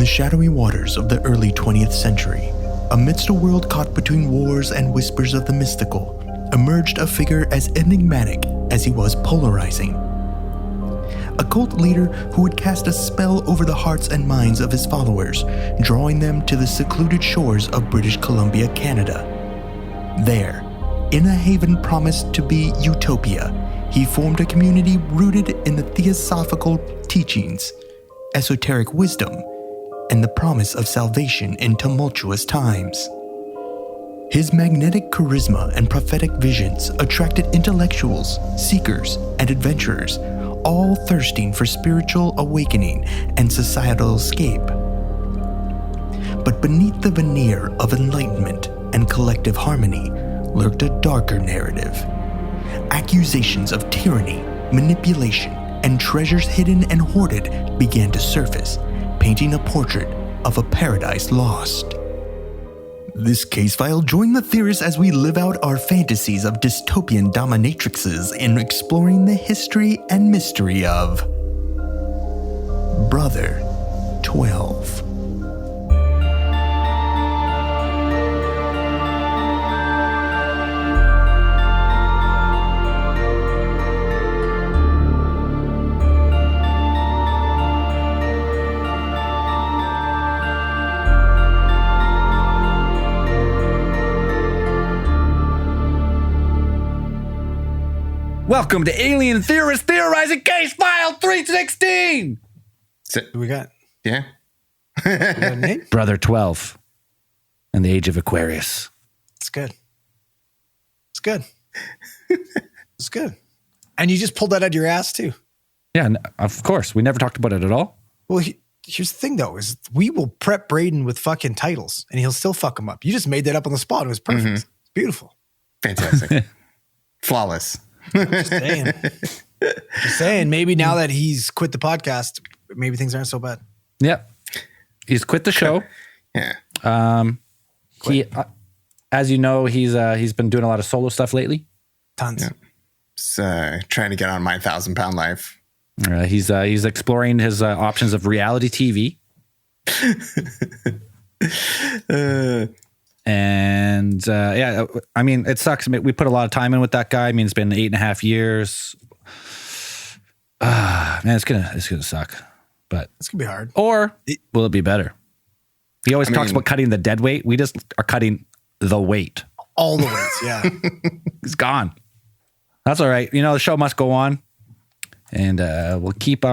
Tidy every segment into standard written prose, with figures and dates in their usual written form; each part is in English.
the shadowy waters of the early 20th century, amidst a world caught between wars and whispers of the mystical, emerged a figure as enigmatic as he was polarizing. A cult leader who would cast a spell over the hearts and minds of his followers, drawing them to the secluded shores of British Columbia, Canada. There, in a haven promised to be utopia, he formed a community rooted in the theosophical teachings, esoteric wisdom, and the promise of salvation in tumultuous times. His magnetic charisma and prophetic visions attracted intellectuals, seekers, and adventurers, all thirsting for spiritual awakening and societal escape. But beneath the veneer of enlightenment and collective harmony lurked a darker narrative. Accusations of tyranny, manipulation, and treasures hidden and hoarded began to surface, painting a portrait of a paradise lost. This case file, join the theorists as we live out our fantasies of dystopian dominatrixes in exploring the history and mystery of Brother 12. Welcome to Alien Theorists Theorizing Case File 316! Who we got? Yeah. We got a name? Brother 12 and the Age of Aquarius. It's good. It's good. It's good. And you just pulled that out of your ass, too. Yeah, of course. We never talked about it at all. Well, here's the thing, though, is we will prep Braden with fucking titles, and he'll still fuck them up. You just made that up on the spot. It was perfect. It's beautiful. Fantastic. Flawless. Just saying, maybe now that he's quit the podcast, maybe things aren't so bad. Yep. He's quit the show. Yeah. He, as you know, he's been doing a lot of solo stuff lately. Tons. Yeah. Just, trying to get on my 1,000-pound life. He's exploring his options of reality TV. And yeah, I mean, it sucks. I mean, we put a lot of time in with that guy. I mean, it's been 8.5 years. Man, it's gonna suck. But It's gonna be hard. Or will it be better? He always talks about cutting the dead weight. We just are cutting the weight. All the weights, yeah. He's gone. That's all right. You know, the show must go on, and we'll keep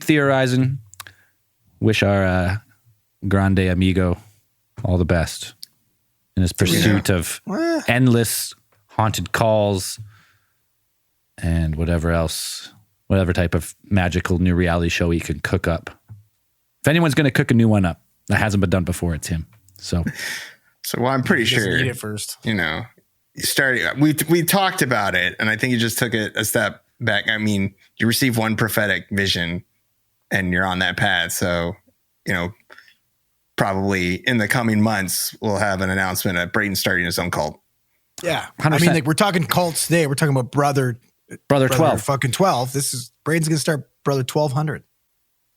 theorizing. Wish our grande amigo all the best in his pursuit of endless haunted calls and whatever type of magical new reality show he can cook up. If anyone's going to cook a new one up that hasn't been done before, it's him. So well, I'm pretty sure. Eat it first. You know, we talked about it, and I think you just took it a step back. I mean, you receive one prophetic vision, and you're on that path. So, you know, probably in the coming months, we'll have an announcement of Braden starting his own cult. Yeah. 100%. I mean, like, we're talking cults today. We're talking about brother 12. Fucking 12. Braden's going to start Brother 1200.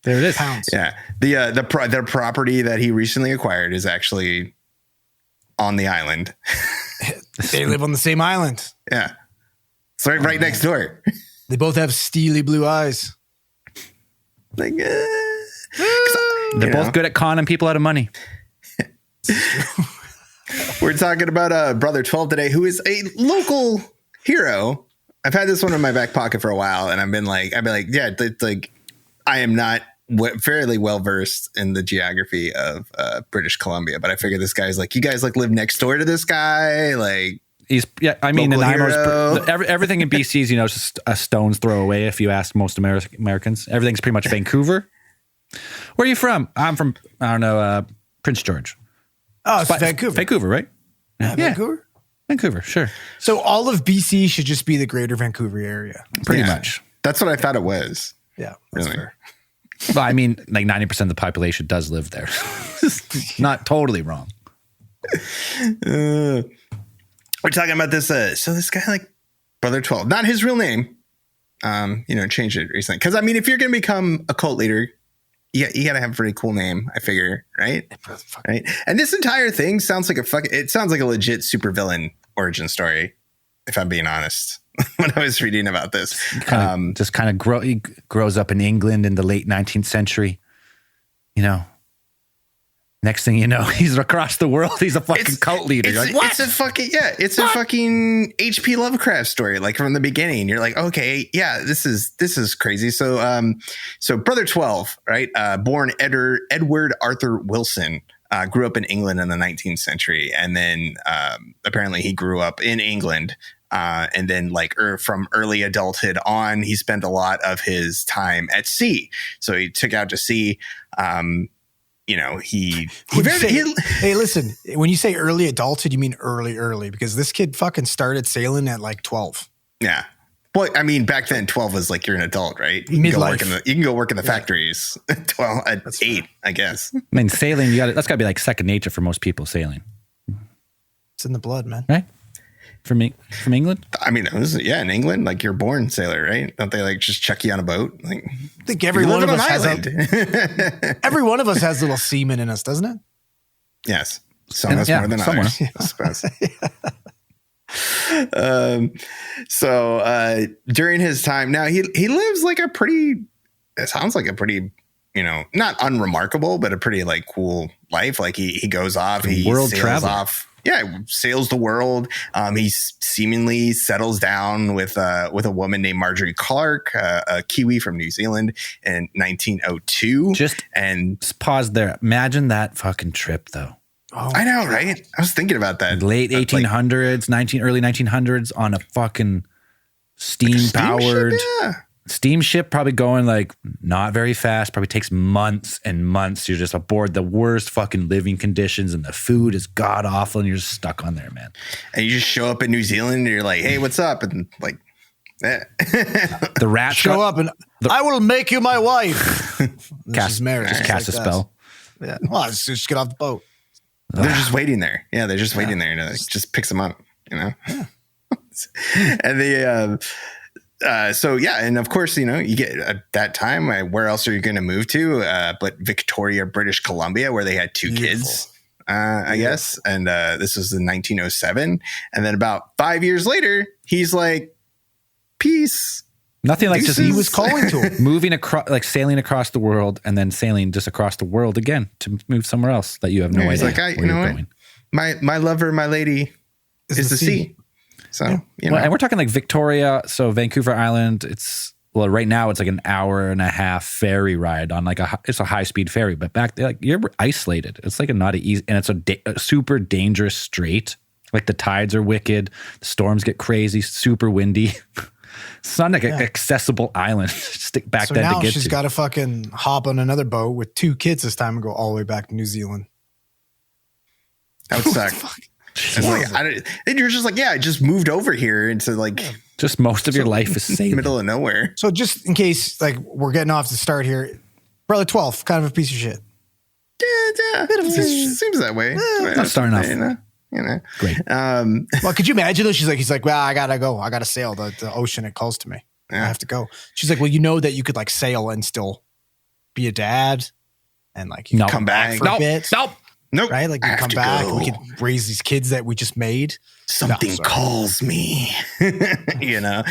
There it is. Pounds. Yeah. The property that he recently acquired is actually on the island. They live on the same island. Yeah. It's right next door. They both have steely blue eyes. Like, They're both good at conning people out of money. We're talking about Brother 12 today, who is a local hero. I've had this one in my back pocket for a while, and I've been like, yeah, it's like, I am not fairly well versed in the geography of British Columbia, but I figure this guy's like, you guys like live next door to this guy, like. I mean, everything in BC is, you know, just a stone's throw away. If you ask most Americans, everything's pretty much Vancouver. Where are you from? I'm from, I don't know, Prince George. Oh, it's Vancouver. Vancouver, right? Yeah, Vancouver? Vancouver, sure. So all of BC should just be the greater Vancouver area. Pretty much. That's what I thought it was. Yeah, that's Really? fair. Well, I mean, like 90% of the population does live there. Not totally wrong. We're talking about this. So this guy, like Brother 12, not his real name, changed it recently. Because I mean, if you're going to become a cult leader, you gotta have a pretty cool name, I figure, right? Right. And this entire thing sounds like it sounds like a legit supervillain origin story, if I'm being honest. When I was reading about this, he grows up in England in the late 19th century. You know, next thing you know, he's across the world. He's a fucking cult leader. You're like, what? It's a fucking H.P. Lovecraft story. Like from the beginning, you're like, okay, yeah, this is crazy. So, Brother 12, right? Born Edward Arthur Wilson. Grew up in England in the 19th century, and then apparently he grew up in England, and then from early adulthood on, he spent a lot of his time at sea. So he took out to sea. Hey, listen, when you say early adulthood, you mean early, because this kid fucking started sailing at like 12. Yeah. Well, I mean, back then 12 was like you're an adult, right? You can go work in the factories at 12 at That's 8, fair. I guess. I mean, sailing, that's gotta be like second nature for most people, sailing. It's in the blood, man. Right? From England? I mean, in England, like you're born sailor, right? Don't they like just chuck you on a boat? Like, I think every one of us every one of us has little semen in us, doesn't it? Yes. Some of us more than others, I suppose. During his time, now he lives like it sounds like a pretty, not unremarkable, but a pretty like cool life. Like he goes off, he sails traveler. Off. Yeah, sails the world. He seemingly settles down with a woman named Marjorie Clark, a Kiwi from New Zealand in 1902. Just pause there. Imagine that fucking trip, though. Oh, I know, right? I was thinking about that. Late 1800s, early 1900s on a fucking steam-powered steamship, probably going like not very fast, probably takes months and months. You're just aboard the worst fucking living conditions and the food is god awful and you're just stuck on there, man. And you just show up in New Zealand and you're like, hey, what's up? And like, the rats show up and I will make you my wife. Cast a spell. Yeah. Well, just get off the boat. They're just waiting there. Yeah, they're just waiting there. It just picks them up, Yeah. And and of course, you get at that time, where else are you going to move to? But Victoria, British Columbia, where they had two kids, I guess. And this was in 1907. And then about 5 years later, he's like, peace. Nothing like just he was calling to him. Moving across, like sailing across the world and then sailing just across the world again to move somewhere else that you have no idea. He's like, you know what? My lover, my lady is the sea. So, Well, and we're talking like Victoria. So Vancouver Island, right now it's like an hour and a half ferry ride on it's a high speed ferry, but back there, like you're isolated. It's like not easy, and it's a super dangerous strait. Like the tides are wicked. The storms get crazy, super windy. It's not like an accessible island. Stick back then to get to. She's got to fucking hop on another boat with two kids this time and go all the way back to New Zealand. That would suck. And you're just like, I just moved over here into like just most of your life is sailing. Middle of nowhere. So just in case like we're getting off the start here, Brother 12, kind of a piece of shit. Yeah. Seems that way. Not starting off. Great. Well, could you imagine though? He's like, well, I gotta go. I gotta sail the ocean. It calls to me. I have to go. She's like, well, you know that you could like sail and still be a dad and like you come back for a bit. Nope. Right? Like you come back and we could raise these kids that we just made. Something calls me. I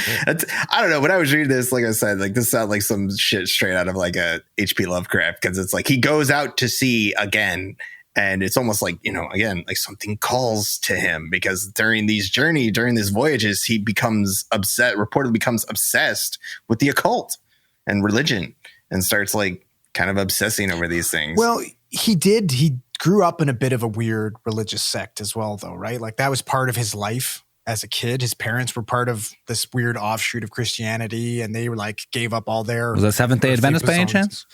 don't know. When I was reading this, like I said, like this sounded like some shit straight out of like a H.P. Lovecraft, because it's like he goes out to sea again. And it's almost like, again, like something calls to him, because during these voyages, he reportedly becomes obsessed with the occult and religion and starts like kind of obsessing over these things. Well, he grew up in a bit of a weird religious sect as well, though, right? Like that was part of his life as a kid. His parents were part of this weird offshoot of Christianity, and they were like gave up all their. Was that Seventh-day Adventist by any chance?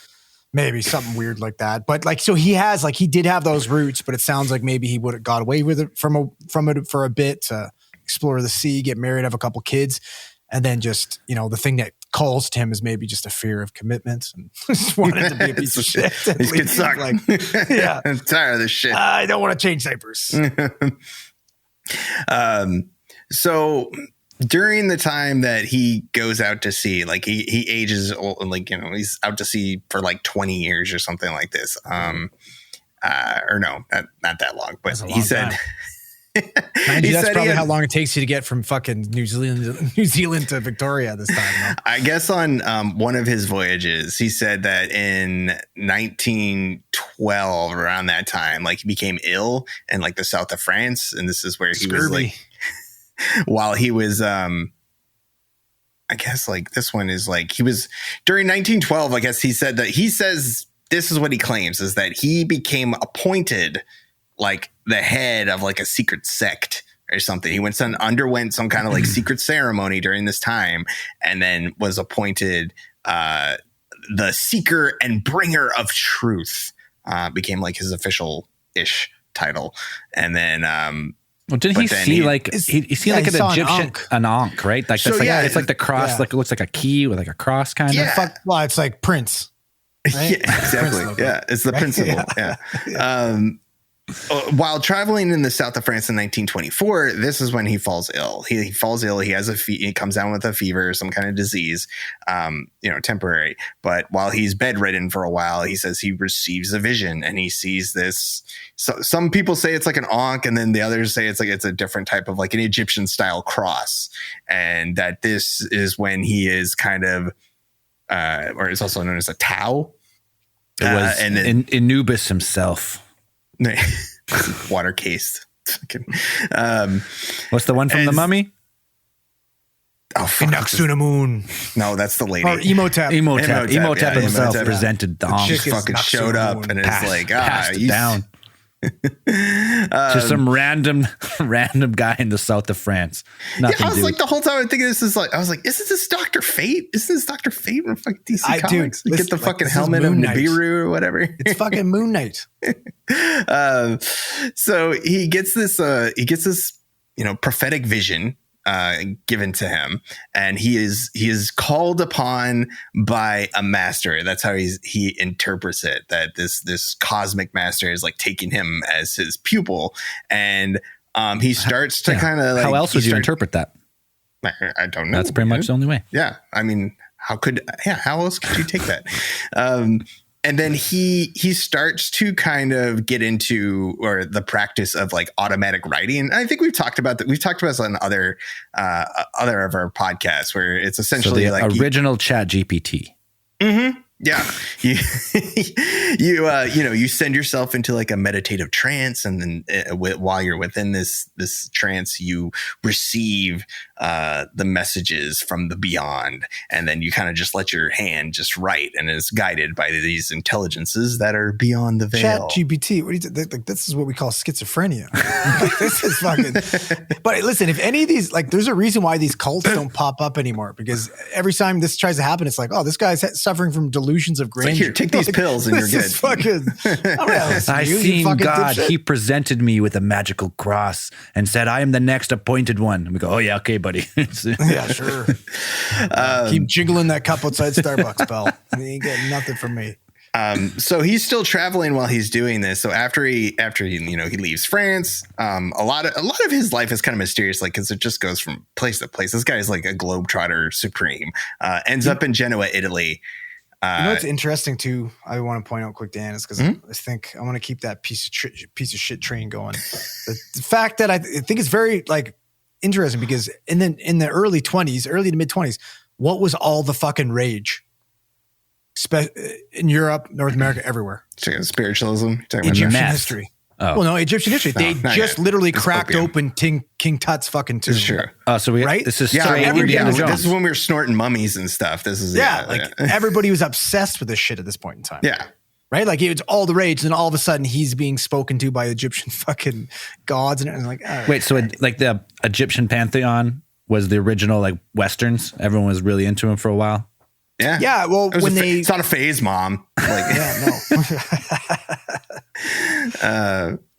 Maybe something weird like that. But like, so he did have those roots, but it sounds like maybe he would have got away with it from it for a bit to explore the sea, get married, have a couple kids. And then just, the thing that calls to him is maybe just a fear of commitment and just wanted to be a piece of shit. These kids suck. Like, yeah. I'm tired of this shit. I don't want to change diapers. So during the time that he goes out to sea, like he ages old, like, he's out to sea for like 20 years or something like this. Or no, not that long, but he said, that's probably how long it takes you to get from fucking New Zealand to Victoria this time. I guess on one of his voyages, he said that in 1912, around that time, like he became ill in like the south of France, and this is where he was like, while he was, I guess like this one is like he was during 1912. I guess he said that he says this is what he claims is that he became appointed like the head of like a secret sect or something. He underwent some kind of like secret ceremony during this time, and then was appointed the seeker and bringer of truth. Became like his official ish title, and then well, didn't he see like he see like an Egyptian an ankh, right? Like that's it's like the cross, like it looks like a key with like a cross kind of. Well, it's like Prince. Right? Yeah, exactly. Yeah, it's the principle. Yeah. While traveling in the south of France in 1924, this is when he falls ill. He falls ill. He has he comes down with a fever, some kind of disease, temporary. But while he's bedridden for a while, he says he receives a vision and he sees this. So some people say it's like an ankh, and then the others say it's a different type of like an Egyptian style cross, and that this is when he is kind of, or it's also known as a Tau. It was and then Anubis himself. Water cased. What's the one from the Mummy? Oh, Inaxunamun. No, that's the lady. Or Imhotep. Imhotep himself presented the Just fucking showed up and it's like, passed it down. Just some random guy in the south of France. Nothing. I was like the whole time I'm thinking isn't this Dr. Fate? Isn't this Dr. Fate from fucking DC Comics? Get the fucking helmet of Nibiru or whatever. It's fucking Moon Knight. So he gets this prophetic vision given to him, and he is called upon by a master. That's how he interprets it, that this cosmic master is like taking him as his pupil, and he starts to kind of like, how else would you interpret that? I don't know. That's pretty much the only way. Yeah, I mean, how else could you take that? And then he starts to kind of get into the practice of like automatic writing. And I think we've talked about that. We've talked about this on other of our podcasts, where it's essentially so the like original Chat GPT. Mm-hmm. Yeah. You send yourself into like a meditative trance, and then while you're within this trance, you receive the messages from the beyond, and then you kind of just let your hand just write, and it's guided by these intelligences that are beyond the veil. Chat GPT. What do you like? This is what we call schizophrenia. This is fucking. But listen, if any of these, like, there's a reason why these cults don't pop up anymore, because every time this tries to happen, it's like, oh, this guy's suffering from delusions of grandeur. Like, here, take these pills and you're good. Is fucking, I seen God. He presented me with a magical cross and said, I am the next appointed one. And we go, oh yeah, okay, buddy. Yeah, sure. Keep jiggling that cup outside Starbucks, pal. You ain't getting nothing from me. So he's still traveling while he's doing this. So after he leaves France, a lot of his life is kind of mysterious, like, because it just goes from place to place. This guy is like a globetrotter supreme. Ends up in Genoa, Italy. You know what's interesting too? I want to point out quick, Dan, is because I think I want to keep that piece of shit train going. The fact that I think it's very like interesting, because in the early to mid 20s, what was all the fucking rage? In Europe, North America, everywhere. Spiritualism, Egyptian history. Oh. Well, no, Egyptian history. They just literally cracked open King Tut's fucking tomb. Sure. Oh, so right? This is straight Indiana Jones. This is when we were snorting mummies and stuff. This is everybody was obsessed with this shit at this point in time. Yeah. Right? Like, it's all the rage, and all of a sudden he's being spoken to by Egyptian fucking gods, and like, all right. Wait, so like the Egyptian pantheon was the original like Westerns? Everyone was really into him for a while. Yeah. Yeah. Well, it's not a phase, Mom. Like, yeah, no.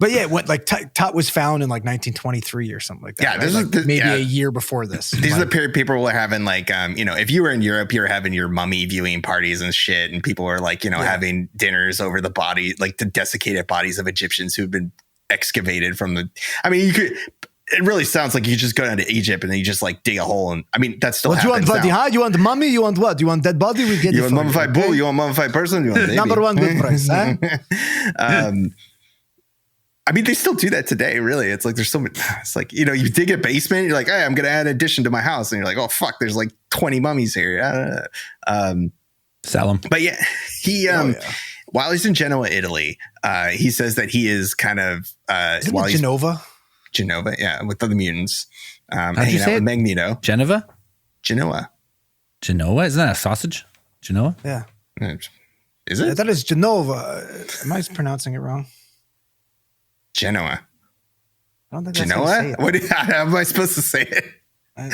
But yeah, what like Tut was found in like 1923 or something like that. Yeah, right? this like is maybe a year before this. These are the period people were having like, if you were in Europe, you're having your mummy viewing parties and shit, and people were like, having dinners over the body, like the desiccated bodies of Egyptians who've been excavated from the. I mean, you could. it really sounds like you just go down to Egypt and then you just like dig a hole. And I mean, that's still What you want? happens now. You want the mummy? You want what? You want dead body? We get You it want for mummified okay? bull? You want mummified person? You want baby? Number one good price, huh? I mean, they still do that today, really. It's like there's so much. It's like, you know, you dig a basement, you're like, hey, I'm going to add an addition to my house. And you're like, oh, fuck, there's like 20 mummies here. Sell them. But yeah, while he's in Genoa, Italy, he says that he is kind of. Isn't it Genova? Genova, yeah, with the mutants. How'd you Hanging say out with it? Magneto. Genoa? Genoa. Genoa? Isn't that a sausage? Genoa? Yeah. Is it? That is Genova. Am I pronouncing it wrong? Genoa. I don't think that's how you say Genoa? it. How am I supposed to say it? I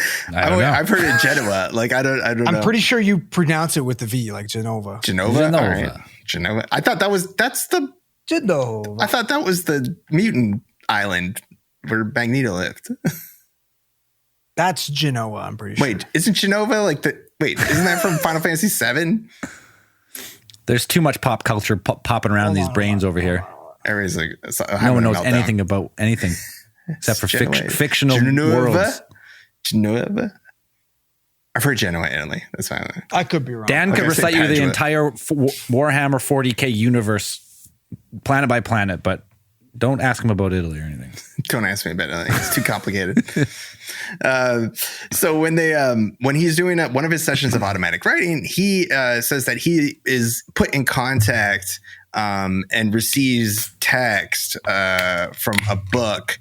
don't know. I've heard it Genoa. Like I don't know. I'm pretty sure you pronounce it with the V, like Genova. Genova. Genova. All right. Genova. I thought that's the. Genova. I thought that was the mutant island where Magneto lived. That's Genoa. I'm pretty sure. Wait, isn't Genova like the? Wait, isn't that from Final Fantasy VII? There's too much pop culture popping around these brains over here. Everybody's like, No one knows anything about anything except for fictional worlds. Genova. I've heard Genoa, Italy. That's fine. I could be wrong. Dan could recite you the entire Warhammer 40K universe, planet by planet, but don't ask him about Italy or anything. Don't ask me about Italy. It's too complicated. So when he's doing one of his sessions of automatic writing, he says that he is put in contact and receives text from a book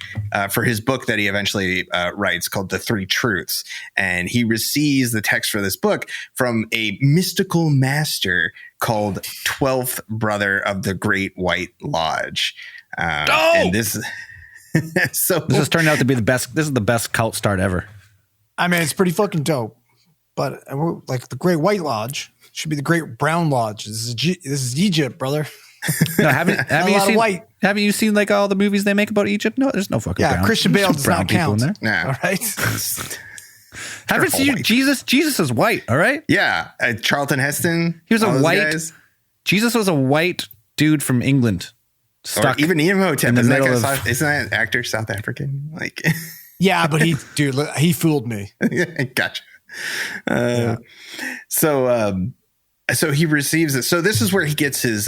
for his book that he eventually writes called The Three Truths. And he receives the text for this book from a mystical master called 12th Brother of the Great White Lodge. And this has turned out to be the best. This is the best cult start ever. I mean, it's pretty fucking dope. But like the Great White Lodge should be the Great Brown Lodge. This is Egypt, brother. No, haven't you seen like all the movies they make about Egypt? No, there's no fucking brown. Christian Bale does brown not people count. in there. Nah. All right. Haven't seen Jesus? Jesus is white. All right. Yeah, Charlton Heston. He was a white. Guys. Jesus was a white dude from England. Stuck or even Imhotep. in the Isn't middle isn't that actor South African? Like, yeah, but he fooled me. Gotcha. So he receives it. So this is where he gets his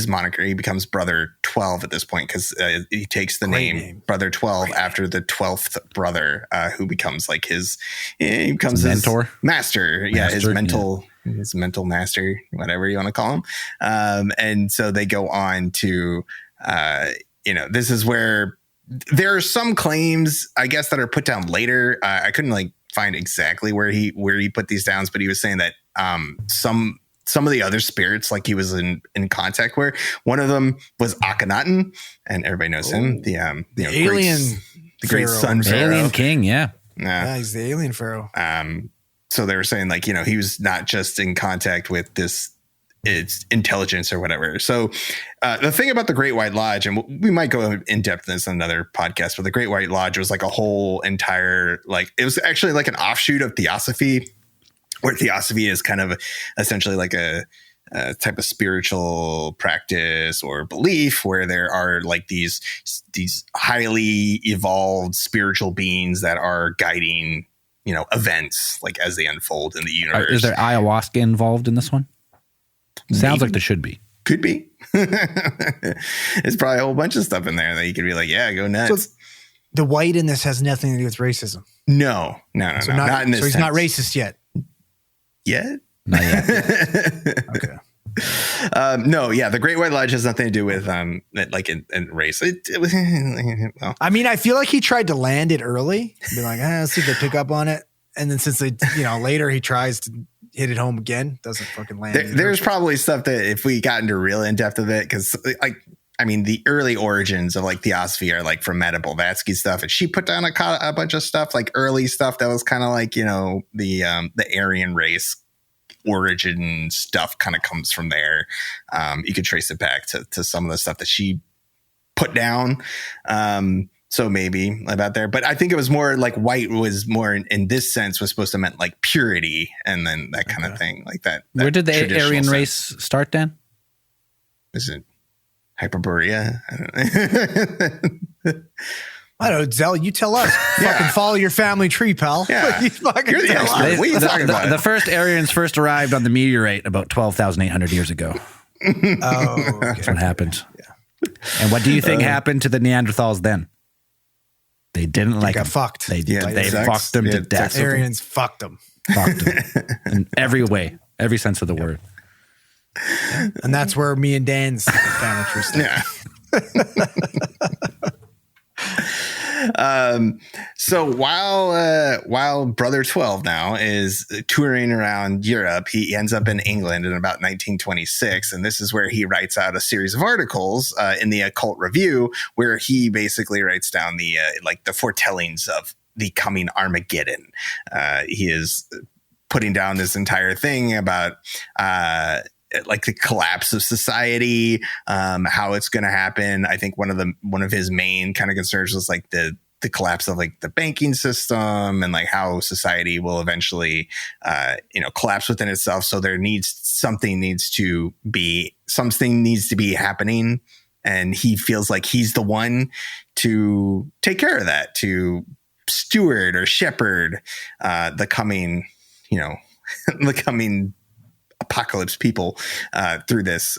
moniker. He becomes Brother 12 at this point because he takes the name Brother 12 after the 12th brother, who becomes like his mentor, master. Yeah, his mental master, whatever you want to call him. And so they go on to, this is where there are some claims, I guess, that are put down later. I couldn't find exactly where he put these down, but he was saying that some of the other spirits he was in contact where one of them was Akhenaten, and everybody knows him, the alien, the great sun pharaoh. Alien king. Yeah, he's the alien pharaoh. So they were saying he was not just in contact with its intelligence or whatever. So the thing about the Great White Lodge, and we might go in depth in this on another podcast, but the Great White Lodge was like a whole entire, it was actually like an offshoot of theosophy, where theosophy is kind of essentially like a type of spiritual practice or belief where there are these highly evolved spiritual beings that are guiding events as they unfold in the universe. Is there ayahuasca involved in this one? Sounds like there should be. Could be. There's probably a whole bunch of stuff in there that you could be like, yeah, go nuts. So the white in this has nothing to do with racism. No, not in this. So he's sense. not racist yet. Yet? Not yet. Okay. No, yeah, the Great White Lodge has nothing to do with in race. It was, well. I mean, I feel like he tried to land it early, be like, let's see if they pick up on it, and then since they, later he tries to hit it home again, doesn't fucking land. There's probably stuff that if we got into real in depth of it, because the early origins of theosophy are from Meta Blavatsky stuff, and she put down a bunch of stuff early stuff that was kind of the Aryan race origin stuff kind of comes from there. You could trace it back to some of the stuff that she put down. So maybe about there, but I think it was more white was more in this sense was supposed to meant purity and then that kind of thing that. Where did the Aryan race start, Dan? Is it Hyperborea? I don't know. I don't know, Zell, you tell us. Fucking follow your family tree, pal. Yeah. You fucking You're the tell expert. us. What are you talking about? The first Aryans first arrived on the meteorite about 12,800 years ago. Oh, That's what happened. And what do you think happened to the Neanderthals then? They didn't like got them. fucked. They sex. fucked them Yeah, to death. sex with them. Aryans fucked them. Fucked them. In every way, every sense of the word. And that's where me and Dan's family tree started. Yeah. So while Brother 12 now is touring around Europe, he ends up in England in about 1926. And this is where he writes out a series of articles in the Occult Review, where he basically writes down the foretellings of the coming Armageddon. He is putting down this entire thing about like the collapse of society, how it's going to happen. I think one of his main kind of concerns was like the collapse of like the banking system and like how society will eventually, collapse within itself. So something needs to be happening. And he feels like he's the one to take care of that, to steward or shepherd, the coming apocalypse people through this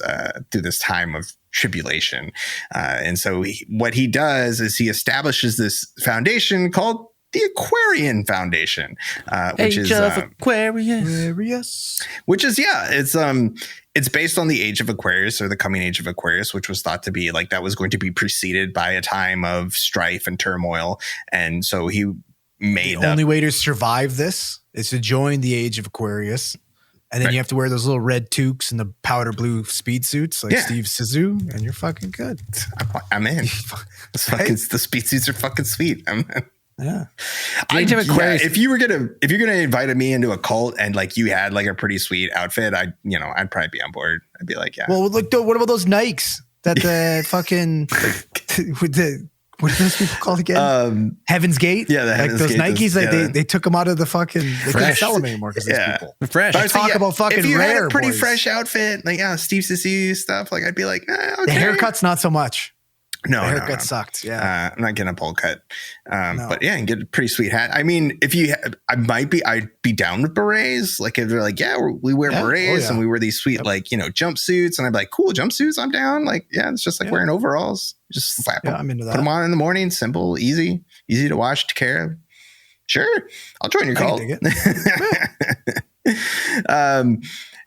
time of tribulation. And so what he does is he establishes this foundation called the Aquarian Foundation, which is Aquarius. which is it's based on the age of Aquarius, or the coming age of Aquarius, which was thought to be like that was going to be preceded by a time of strife and turmoil. And so he made The only way to survive this is to join the age of Aquarius. And then you have to wear those little red toques and the powder blue speed suits like Steve Zissou, and you're fucking good. I'm in. The speed suits are fucking sweet. I'm in. Yeah. If you're gonna invite me into a cult and like you had like a pretty sweet outfit, I'd probably be on board. I'd be like, yeah. Well, look, what about those Nikes that the fucking with the what are those people called again? Heaven's Gate. Yeah, the Heaven's those Gate, Nikes. They took them out of the fucking. They couldn't sell them anymore because these people. Fresh. They talk about fucking if you rare. had a pretty boys. fresh outfit, like Steve Zissou stuff, like I'd be like, okay. The haircut's not so much. No, the haircut sucked. Yeah, I'm not getting a bowl cut, but yeah, and get a pretty sweet hat. I mean, I'd be down with berets. Like if they're like, we wear berets and we wear these sweet jumpsuits, and I'd be like, cool jumpsuits, I'm down. Like, it's just like wearing overalls. Just slap them. I'm into that. Put them on in the morning. Simple, easy to wash, to care of. Sure, I'll join your cult.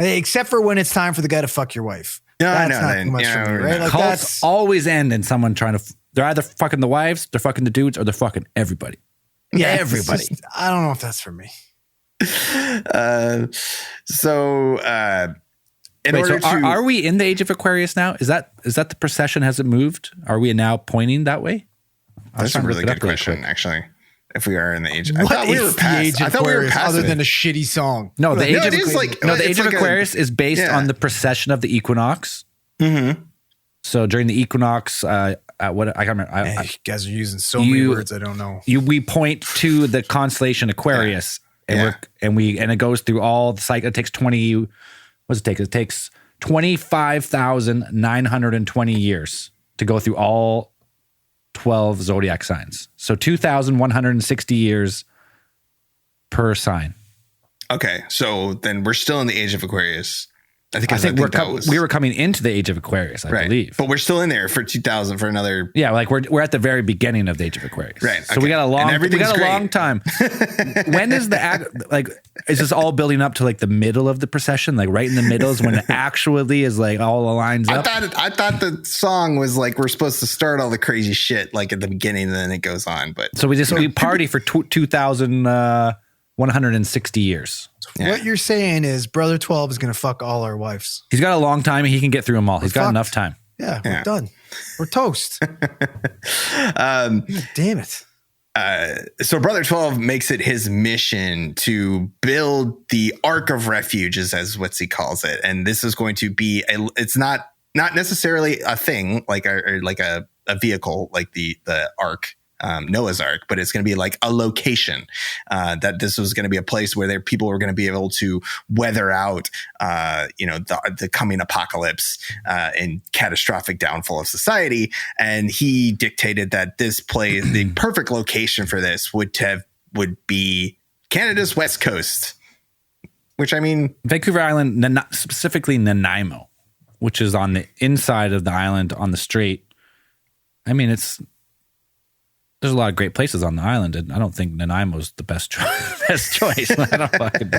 Except for when it's time for the guy to fuck your wife. That's not too much for me, right? Like cults always end in someone trying to. They're either fucking the wives, they're fucking the dudes, or they're fucking everybody. Yeah, everybody. I don't know if that's for me. Are we in the age of Aquarius now? Is that the procession? Has it moved? Are we now pointing that way? That's a really good question, actually. If we are in the age, I What thought we is were the past. age I of thought we were Aquarius past other it. than a shitty song? No, the age of it's like Aquarius is based on the precession of the equinox. Mm-hmm. So during the equinox, I can't remember. You guys are using so many words I don't know. We point to the constellation Aquarius, and it goes through all the cycle. It takes 20. What does it take? It takes 25,920 years to go through all 12 zodiac signs. So 2,160 years per sign. Okay, so then we're still in the age of Aquarius. I think we were coming into the age of Aquarius, I believe. But we're still in there for 2000 for another. Yeah, like we're at the very beginning of the age of Aquarius. Right. So we got a long time. When is is this all building up to like the middle of the procession? Like right in the middle is when it actually is like all lines up? I thought the song was like we're supposed to start all the crazy shit like at the beginning and then it goes on. But so we party for 2,160 years. Yeah. What you're saying is Brother 12 is going to fuck all our wives. He's got a long time and he can get through them all. He's got enough time. Yeah, we're done. We're toast. Damn it. So Brother 12 makes it his mission to build the Ark of Refuge, as what he calls it. And this is going to be it's not necessarily a thing like a vehicle like the Ark Noah's Ark, but it's going to be like a location, that this was going to be a place where people were going to be able to weather out, the coming apocalypse and catastrophic downfall of society. And he dictated that this place, the perfect location for this would be Canada's West Coast, which I mean, Vancouver Island, specifically Nanaimo, which is on the inside of the island on the strait. I mean, there's a lot of great places on the island, and I don't think Nanaimo's the best choice. I don't fucking.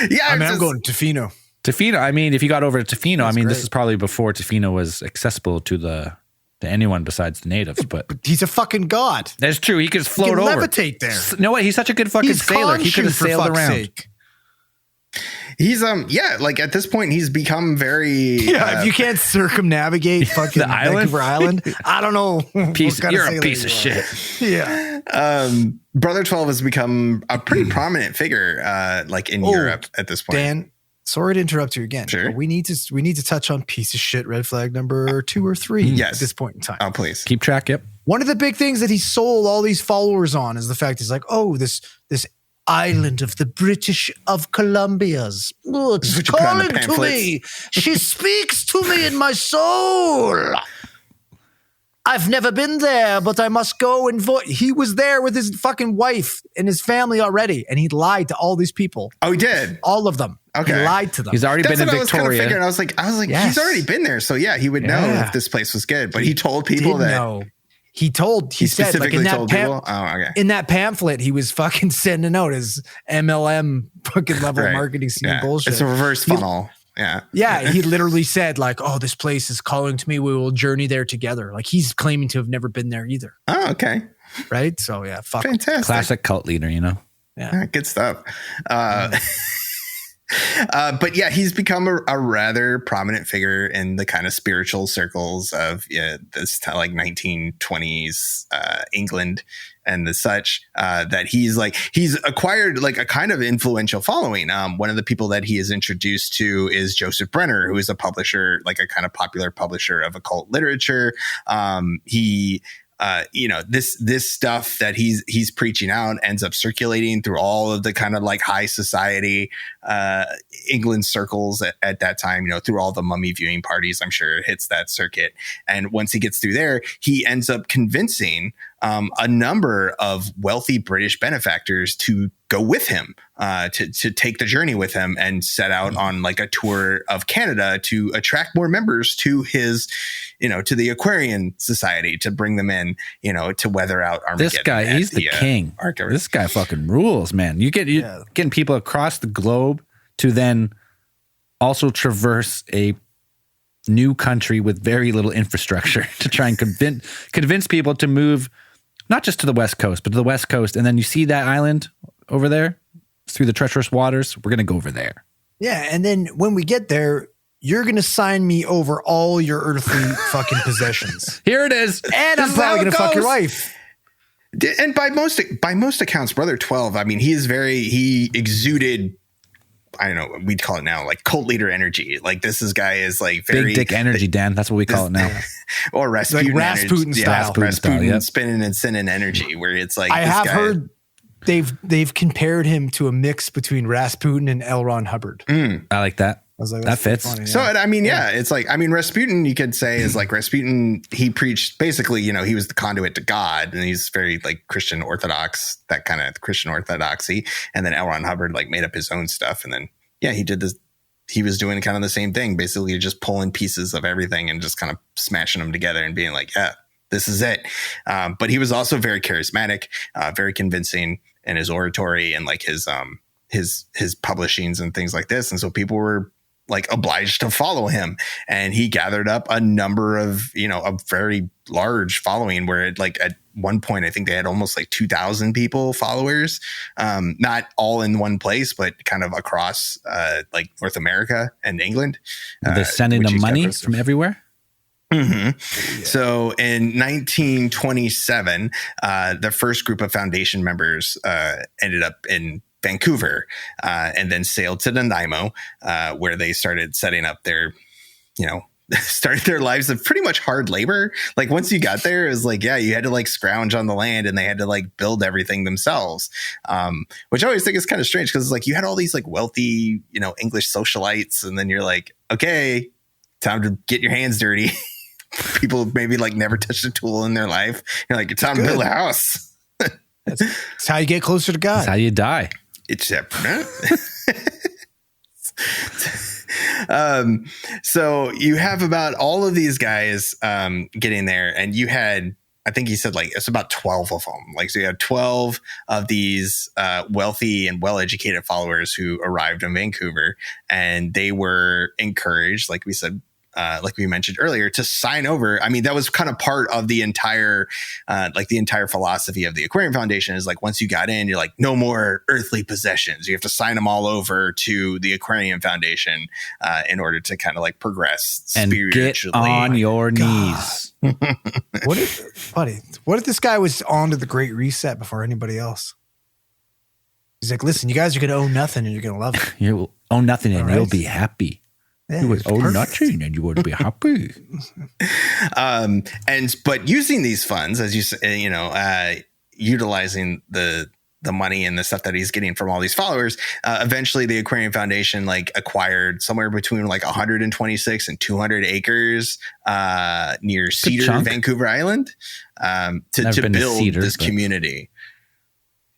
Yeah, I'm going Tofino. Tofino. I mean, if you got over to Tofino, That's great. this is probably before Tofino was accessible to anyone besides the natives. But He's a fucking god. that's true. He could just float He can over. levitate there. You know what? He's such a good fucking He's sailor. He could have Khonshu, for sailed fuck's around. sake. he's like at this point he's become very Yeah, if you can't circumnavigate fucking The island? Vancouver Island, I don't know. You're a sailor piece of you are. shit. Yeah. Brother 12 has become a pretty prominent figure in Europe at this point. Dan, sorry to interrupt you again. Sure. But we need to touch on piece of shit red flag number 2 or 3 Yes. at this point in time. Oh, please. Keep track. Yep. One of the big things that he sold all these followers on is the fact he's like, oh, this island of the British of Columbia's. Oh, it's what you put on the calling to pamphlets. me. She speaks to me in my soul. I've never been there, but I must go and vote. He was there with his fucking wife and his family already, and he lied to all these people. Oh, he did. All of them. Okay. He lied to them. He's already That's been what in I was kind of Victoria. figuring. I was like, Yes. he's already been there, so yeah, he would know Yeah. if this place was good. But he told people Didn't that know. He said, like specifically in that told people. Oh, okay. in that pamphlet, he was fucking sending out his MLM fucking level Right. marketing scheme Yeah. bullshit. It's a reverse funnel. Yeah. Yeah, he literally said like, "Oh, this place is calling to me. We will journey there together." Like he's claiming to have never been there either, Oh, okay. right? So yeah, fuck. Fantastic. Classic cult leader, you know. Yeah. Good stuff. But yeah, he's become a rather prominent figure in the kind of spiritual circles of this 1920s England and the such, that he's acquired like a kind of influential following. One of the people that he is introduced to is Joseph Brenner, who is a publisher, like a kind of popular publisher of occult literature. This stuff that he's preaching out ends up circulating through all of the kind of like high society England circles at that time, through all the mummy viewing parties. I'm sure it hits that circuit. And once he gets through there, he ends up convincing a number of wealthy British benefactors to go with him, to take the journey with him and set out on like a tour of Canada to attract more members to his, to the Aquarian Society, to bring them in, to weather out Armageddon. This guy, he's the king. This guy fucking rules, man. You're getting people across the globe to then also traverse a new country with very little infrastructure to try and convince people to move not just to the West Coast, but to the West Coast. And then you see that island over there through the treacherous waters. We're going to go over there. Yeah, and then when we get there, you're gonna sign me over all your earthly fucking possessions, Here it is. and I'm This is probably how gonna it fuck your goes. wife. And by most accounts, Brother 12, I mean, he exuded, I don't know, we'd call it now like cult leader energy. Like this guy is like very Big dick energy, Dan. That's what we call it now. or Rasputin, Like Rasputin energy. style. Yeah, Rasputin Rasputin style, yep. spinning and sinning energy, where it's like I this have guy- heard they've compared him to a mix between Rasputin and L. Ron Hubbard. I like that. I was like, That that's pretty fits. funny, So yeah. I mean, yeah, it's like, I mean, Rasputin, you could say is like Rasputin. He preached basically, he was the conduit to God, and he's very like Christian Orthodox, that kind of Christian orthodoxy. And then L. Ron Hubbard like made up his own stuff, and then he did this. He was doing kind of the same thing, basically just pulling pieces of everything and just kind of smashing them together and being like, yeah, this is it. But he was also very charismatic, very convincing in his oratory and like his publishings and things like this. And so people were like obliged to follow him, and he gathered up a number of, a very large following where it like at one point, I think they had almost like 2,000 people followers, not all in one place, but kind of across like North America and England. They're sending which them he's got money those- from everywhere. Mm-hmm. So in 1927, the first group of foundation members ended up in Vancouver, and then sailed to Nanaimo, where they started setting up their, started their lives of pretty much hard labor. Like once you got there, it was like, yeah, you had to like scrounge on the land and they had to like build everything themselves. Which I always think is kind of strange because like you had all these like wealthy, you know, English socialites, and then you're like, okay, time to get your hands dirty. People maybe like never touched a tool in their life. You're like, it's time to build a house. That's how you get closer to God. That's how you die. So you have about all of these guys getting there, and you had, I think he said like it's about 12 of them. Like, so you had 12 of these wealthy and well-educated followers who arrived in Vancouver, and they were encouraged, like we said, like we mentioned earlier, to sign over. I mean, that was kind of part of the entire, like the entire philosophy of the Aquarian Foundation is like, once you got in, you're like, no more earthly possessions. You have to sign them all over to the Aquarian Foundation in order to kind of like progress and spiritually. Get on your knees. What if this guy was on to the Great Reset before anybody else? He's like, listen, you guys are going to own nothing and you're going to love it. You own nothing and you'll be happy. Yeah, you would own nothing and you would be happy. But using these funds, as you say, you know, utilizing the money and the stuff that he's getting from all these followers, eventually the Aquarian Foundation like acquired somewhere between like 126 and 200 acres near Cedar, Vancouver Island, to build Cedar, this community.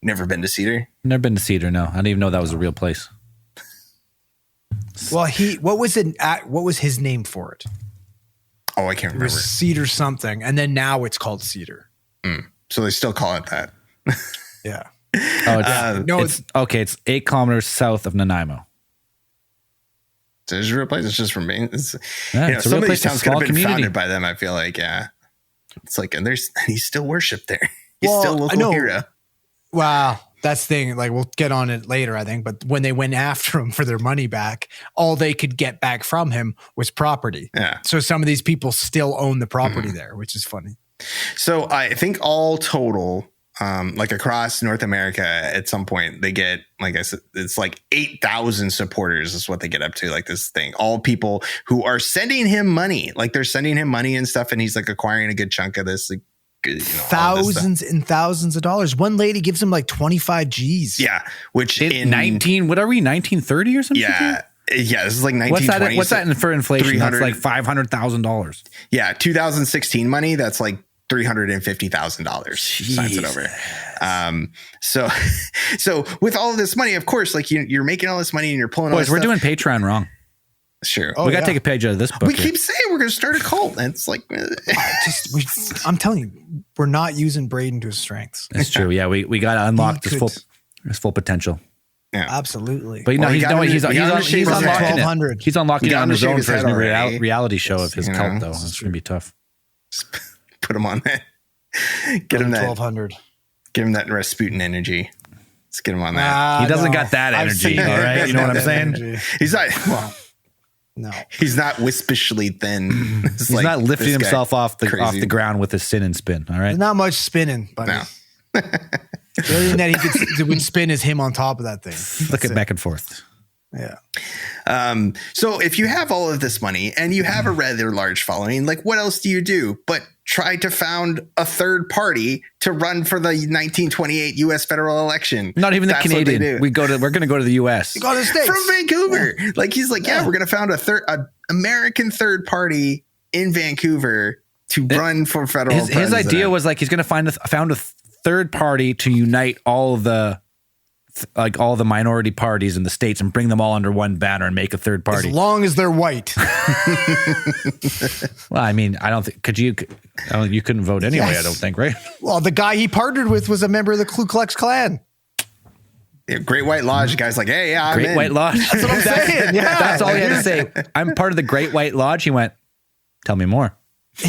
Never been to Cedar? Never been to Cedar. No, I didn't even know that was a real place. Well, what was his name for it? Oh, I can't remember. It was Cedar something, and then now it's called Cedar. So they still call it that. Yeah. Oh, it's 8 kilometers south of Nanaimo. It's a real place. It's just from Maine. It's you know, some of these towns could have been community. founded by them. I feel like, yeah. It's like, and he's still worshipped there. He's still a local hero. Wow. That's the thing. Like, we'll get on it later, I think. But when they went after him for their money back, all they could get back from him was property. Yeah. So some of these people still own the property there, which is funny. So I think all total, like across North America, at some point they get, like I said, it's like 8,000 supporters is what they get up to. Like this thing, all people who are sending him money, like they're sending him money and stuff, and he's like acquiring a good chunk of this. Like, you know, thousands and thousands of dollars. One lady gives him like 25 G's. Yeah, which in 1930 or something? Yeah. Yeah, this is like 1920. What's that for inflation? That's like $500,000. Yeah, 2016 money. That's like $350,000. Signs it over. So with all of this money, of course, like you're making all this money and you're pulling. Boys, all this we're stuff. doing Patreon wrong. Sure, we got to take a page out of this book. We keep saying we're going to start a cult, and it's like, I'm telling you, we're not using Braden to his strengths. That's true. Yeah, we got to unlock his full potential. Yeah, absolutely. But he's unlocking it. He's unlocking it on his own for his new reality show of his cult, though. It's going to be tough. Put him on that. Get him that 1200. Give him that Rasputin energy. Let's get him on that. He doesn't got that energy. All right, you know what I'm saying? Energy. He's like, well, no, he's not wispishly thin. He's like, not lifting himself off the ground with his sin and spin. All right, there's not much spinning, but no. The only thing that he would spin is him on top of that thing. Look at back and forth. Yeah. So if you have all of this money and you have a rather large following, like what else do you do but try to found a third party to run for the 1928 U.S. federal election? Not even the Canadian. We're going to go to the U.S. Go to the States. From Vancouver. Yeah. Like he's like, we're going to found a American third party in Vancouver to run for federal president. His idea was like he's going to found a third party to unite all the minority parties in the states and bring them all under one banner and make a third party. As long as they're white. Well, I mean, I don't think you couldn't vote anyway. Yes. I don't think, right? Well, the guy he partnered with was a member of the Ku Klux Klan. Yeah, Great White Lodge. The guy's like, hey, yeah, I'm Great in. White Lodge. That's what I'm saying. Yeah, that's all he had to say. I'm part of the Great White Lodge. He went, tell me more.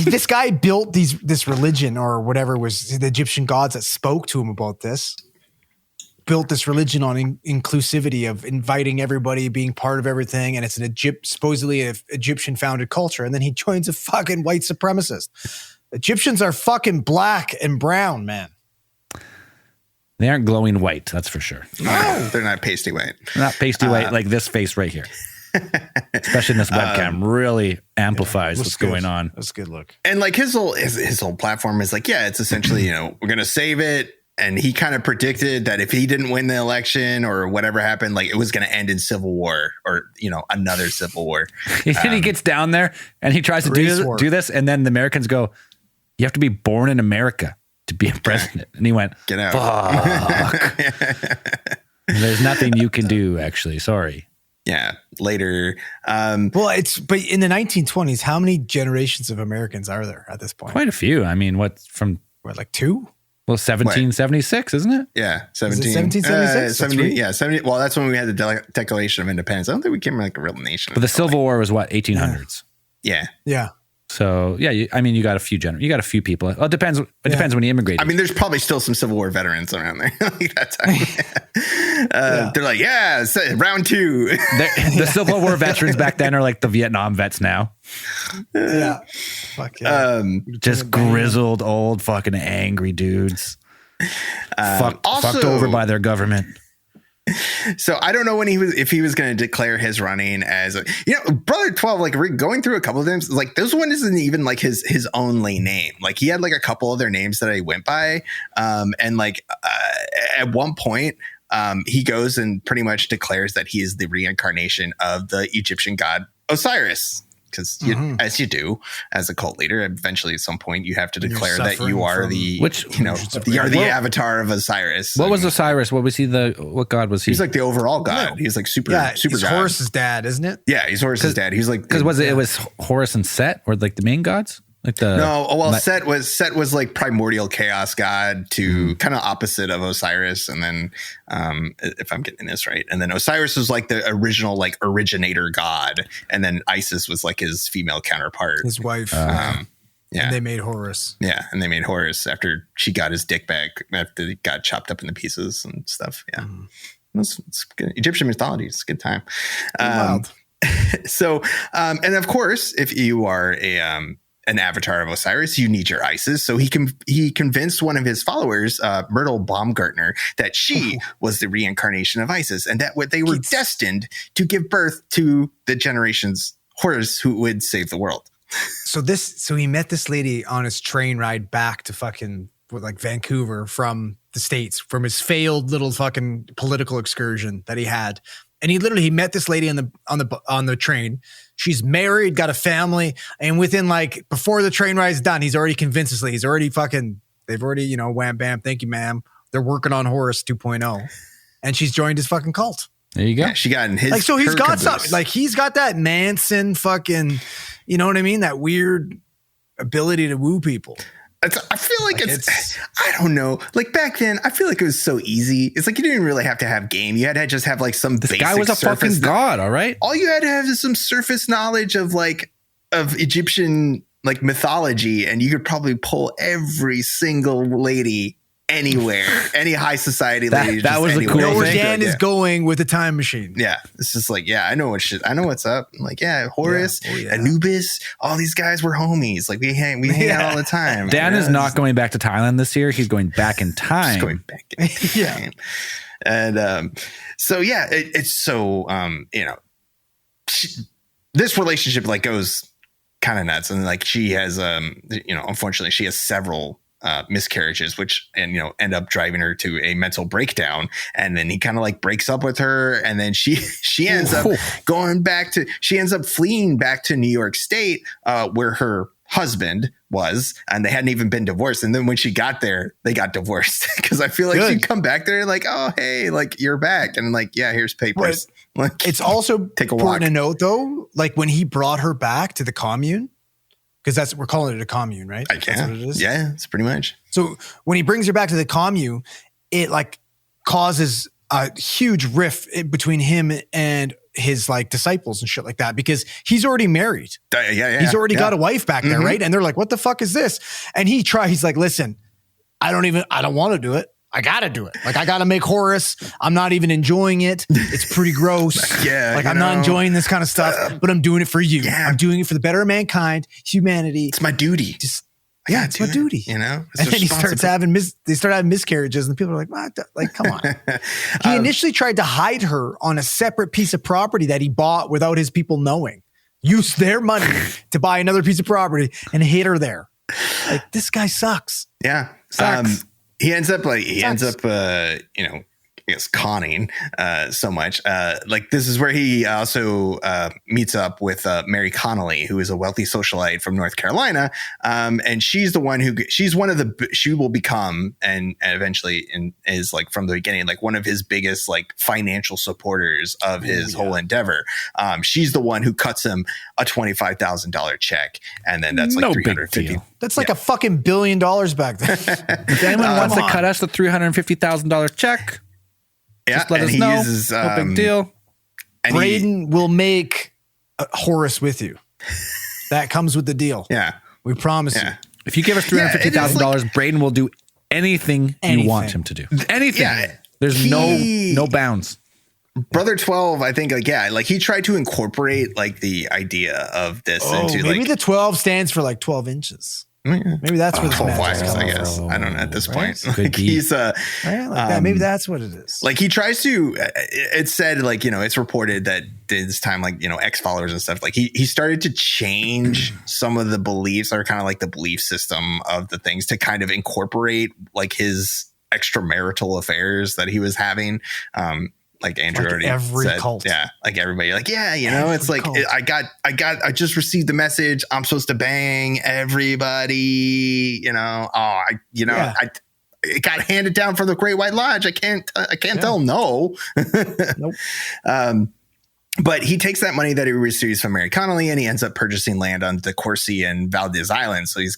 This guy built this religion or whatever was the Egyptian gods that spoke to him about this. Built this religion on inclusivity of inviting everybody, being part of everything, and it's supposedly an Egyptian founded culture. And then he joins a fucking white supremacist. Egyptians are fucking black and brown, man. They aren't glowing white, that's for sure. No, they're not pasty white. Not pasty white like this face right here. Especially in this webcam, really amplifies what's going on. That's a good look. And like his whole platform is like, yeah, it's essentially, we're going to save it. And he kind of predicted that if he didn't win the election or whatever happened, like it was going to end in civil war or, another civil war. And he gets down there and he tries to do this. And then the Americans go, you have to be born in America to be a president. And he went, get out. Fuck. There's nothing you can do, actually. Sorry. Yeah. Later. But in the 1920s, how many generations of Americans are there at this point? Quite a few. I mean, like two? Well, 1776, isn't it? Yeah, 1776. 70. Yeah, 70. Well, that's when we had the Declaration of Independence. I don't think we came like a real nation. But the Civil War was what, 1800s? Yeah. Yeah. So yeah, you got a few you got a few people. Well, it depends. It depends when you immigrated. I mean, there's probably still some Civil War veterans around there. Like that time. They're like, round two. The Civil War veterans back then are like the Vietnam vets now. Yeah. Fuck yeah. Just grizzled, old, fucking angry dudes. Fucked over by their government. So I don't know if he was going to declare his running as Brother 12, like we're going through a couple of them, like this one isn't even like his only name. Like he had like a couple other names that he went by. And like at one point he goes and pretty much declares that he is the reincarnation of the Egyptian god Osiris. Because as you do as a cult leader, eventually at some point you have to declare that you are the avatar of Osiris. What was Osiris? What was he? What god was he? He's like the overall god. He's like super god. Horus's dad, isn't it? Yeah, he's Horus's dad. He's like it was Horus and Set or like the main gods? Like Set was like primordial chaos god to kind of opposite of Osiris, and then if I'm getting this right, and then Osiris was like the original like originator god, and then Isis was like his female counterpart, his wife. Yeah, and they made Horus. Yeah, and they made Horus after she got his dick back after he got chopped up into pieces and stuff. Yeah, it's good. Egyptian mythology. It's a good time. Wild. So, and of course, if you are an avatar of Osiris, you need your Isis. So he convinced one of his followers, Myrtle Baumgartner, that she was the reincarnation of Isis, and that they were destined to give birth to the generations Horus who would save the world. So he met this lady on his train ride back to fucking like Vancouver from the States, from his failed little fucking political excursion that he had. And he met this lady on the train. She's married, got a family, and within like before the train ride's done, he's already convinced this lady. They've already wham bam, thank you, ma'am. They're working on Horus 2.0, and she's joined his fucking cult. There you go. Yeah, she got in his like so he's got something like he's got that Manson fucking, you know what I mean? That weird ability to woo people. I feel like it's I don't know. Like back then, I feel like it was so easy. It's like you didn't really have to have game. You had to just have like some this basic guy was a fucking god, all right? All you had to have is some surface knowledge of Egyptian like mythology, and you could probably pull every single lady anywhere, any high society lady. That was the cool thing. Where Dan is going with the time machine. Yeah, it's just like, I know what's up. I'm like, Horus, Anubis, all these guys were homies. Like we hang out all the time. Dan is not going back to Thailand this year. He's going back in time. He's going back in time. And it's so this relationship like goes kind of nuts, and like she has unfortunately she has several miscarriages, which end up driving her to a mental breakdown, and then he kind of like breaks up with her, and then she ends up fleeing back to New York State, where her husband was, and they hadn't even been divorced. And then when she got there, they got divorced, because I feel like she'd come back there like, oh hey, like you're back, and like here's papers. Right. Like it's also take a important walk. to note though, like when he brought her back to the commune. Because we're calling it a commune, right? That's what it is. Yeah, it's pretty much. So when he brings her back to the commune, it like causes a huge rift between him and his like disciples and shit like that, because he's already married. He's already got a wife back there, right? And they're like, what the fuck is this? And he's like, listen, I don't want to do it. I got to do it. Like, I got to make Horus. I'm not even enjoying it. It's pretty gross. I'm not enjoying this kind of stuff, but I'm doing it for you. Yeah. I'm doing it for the better of mankind, humanity. It's my duty. Yeah, it's my duty. You know, and then he starts having miscarriages, and people are like, "What? Like, come on." He initially tried to hide her on a separate piece of property that he bought without his people knowing. Used their money to buy another piece of property and hid her there. Like, this guy sucks. Yeah, Sucks. he ends up you know, I guess conning so much. Like, this is where he also meets up with Mary Connolly, who is a wealthy socialite from North Carolina, and she's she will become and eventually is like from the beginning like one of his biggest like financial supporters of his whole endeavor. She's the one who cuts him a $25,000 check, and then that's like No $350. big deal. That's like a fucking $1 billion back then. If anyone wants to cut us the $350,000 check, Yeah, just let us know. Uses, no big deal. Braden will make Horace with you. That comes with the deal. Yeah. We promise you. If you give us $350,000, Braden will do anything you want him to do. Anything. Yeah, There's no bounds. Brother 12, I think, like he tried to incorporate like the idea of this into maybe like the 12 stands for like 12 inches. Maybe that's where this whole magic's flags, I coming guess. from. I don't know at this point. Could Like, be. he's Right? Like that. Maybe that's what it is. like he tries to. It's said like, you know, it's reported that this time, like, you know, ex followers and stuff, like he started to change some of the beliefs or kind of like the belief system of the things to kind of incorporate like his extramarital affairs that he was having. Like Andrew Like already every said, cult. yeah, like everybody, like, yeah, you know, it's like cult. I just received the message. I'm supposed to bang everybody, you know. It got handed down from the Great White Lodge. I can't tell them no. Nope. But he takes that money that he receives from Mary Connolly and he ends up purchasing land on the Corsi and Valdez Islands. So he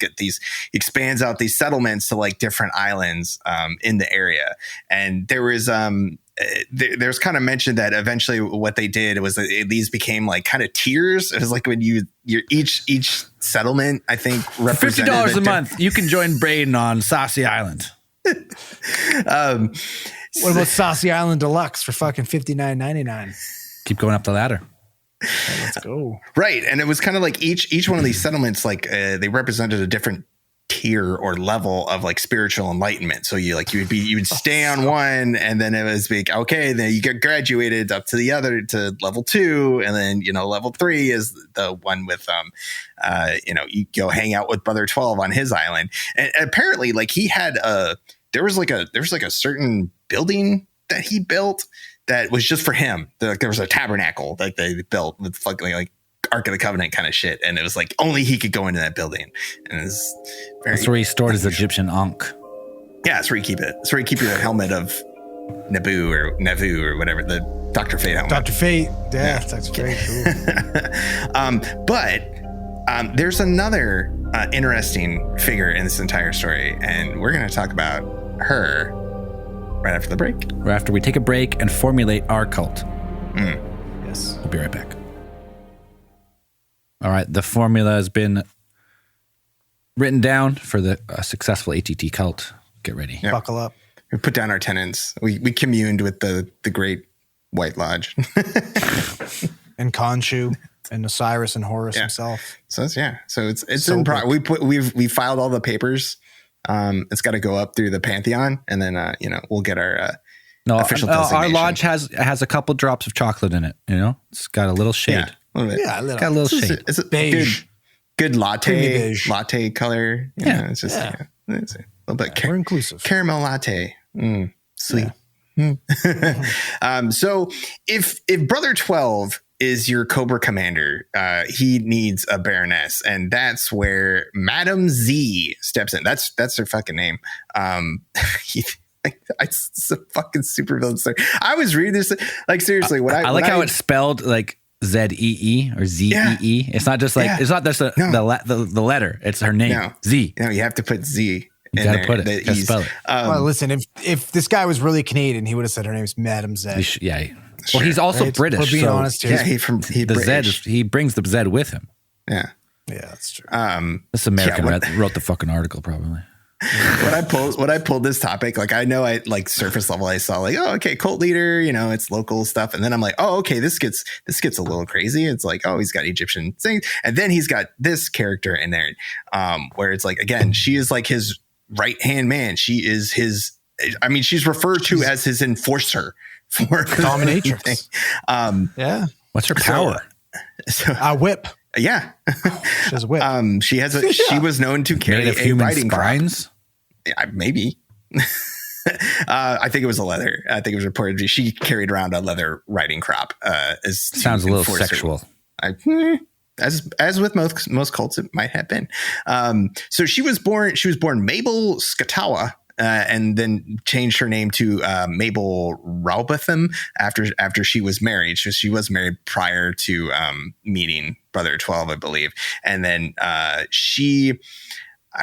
expands out these settlements to like different islands in the area. And there was there's kind of mentioned that eventually what they did was that these became like kind of tiers. It was like when you're each settlement, I think, represented $50 a month. You can join Braden on Saucy Island. What about Saucy Island Deluxe for fucking $59.99? Keep going up the ladder. Let's go. Right. And it was kind of like each one of these settlements, like they represented a different tier or level of like spiritual enlightenment. So you would stay on one, and then it was like, okay, then you get graduated up to the other to level 2. And then, you know, level 3 is the one with, you know, you go hang out with Brother 12 on his island. And apparently like he had there was like a certain building that he built that was just for him. There was a tabernacle that they built with fucking like Ark of the Covenant kind of shit, and it was like only he could go into that building. And it's That's where he stored his Egyptian Ankh. Yeah, that's where you keep it. That's where you keep your helmet of Nabu or whatever, the Dr. Fate helmet. Dr. Fate. Yeah, Dr. Fate. Cool. But there's another interesting figure in this entire story, and we're going to talk about her right after the break. Right after we take a break and formulate our cult. Yes. We'll be right back. All right, the formula has been written down for the successful ATT cult. Get ready. Yep. Buckle up. We put down our tenants. We communed with the Great White Lodge. And Khonshu and Osiris and Horus himself. So it's in we filed all the papers. It's got to go up through the Pantheon, and then you know, we'll get our official designation. Our lodge has a couple drops of chocolate in it. You know, it's got a little shade. Yeah, a little bit. Yeah, a little. Got a little shade. It's a Beige. good latte beige. color. You know, it's just it's a little bit We're inclusive. caramel latte. Sweet. So if Brother 12 is your Cobra commander, he needs a Baroness, and that's where Madam Z steps in. That's her fucking name. It's a fucking super villain story. I was reading this like seriously. I like how it's spelled like ZEE or ZEE. Yeah. It's not just like it's not just the letter. It's her name. No. Z. No, you have to put Z. You got to put it. You gotta spell it. Well, listen, if this guy was really Canadian, he would have said her name's Madam Z. Yeah. Well, he's also Right? British. We're being so honest here. Yeah, he the British. Z. He brings the Z with him. Yeah. Yeah, that's true. This American wrote the fucking article probably. when I pulled this topic, like I know I like surface level, I saw like, oh, okay, cult leader, you know, it's local stuff. And then I'm like, oh, okay, this gets a little crazy. It's like, oh, he's got Egyptian things. And then he's got this character in there, where it's like, again, she is like his right hand man. She is his, I mean, she's referred to as his enforcer for dominatrix. Yeah. What's her power? Whip. Yeah. She has a whip. She was known to carry Made of a human riding spines. crop. Maybe. I think it was a leather. I think it was reported she carried around a leather riding crop. Sounds a little sexual. As with most cults, it might have been. So she was born Mabel Skatawa. And then changed her name to Mabel Raubatham after she was married. So she was married prior to meeting Brother 12, I believe. And then I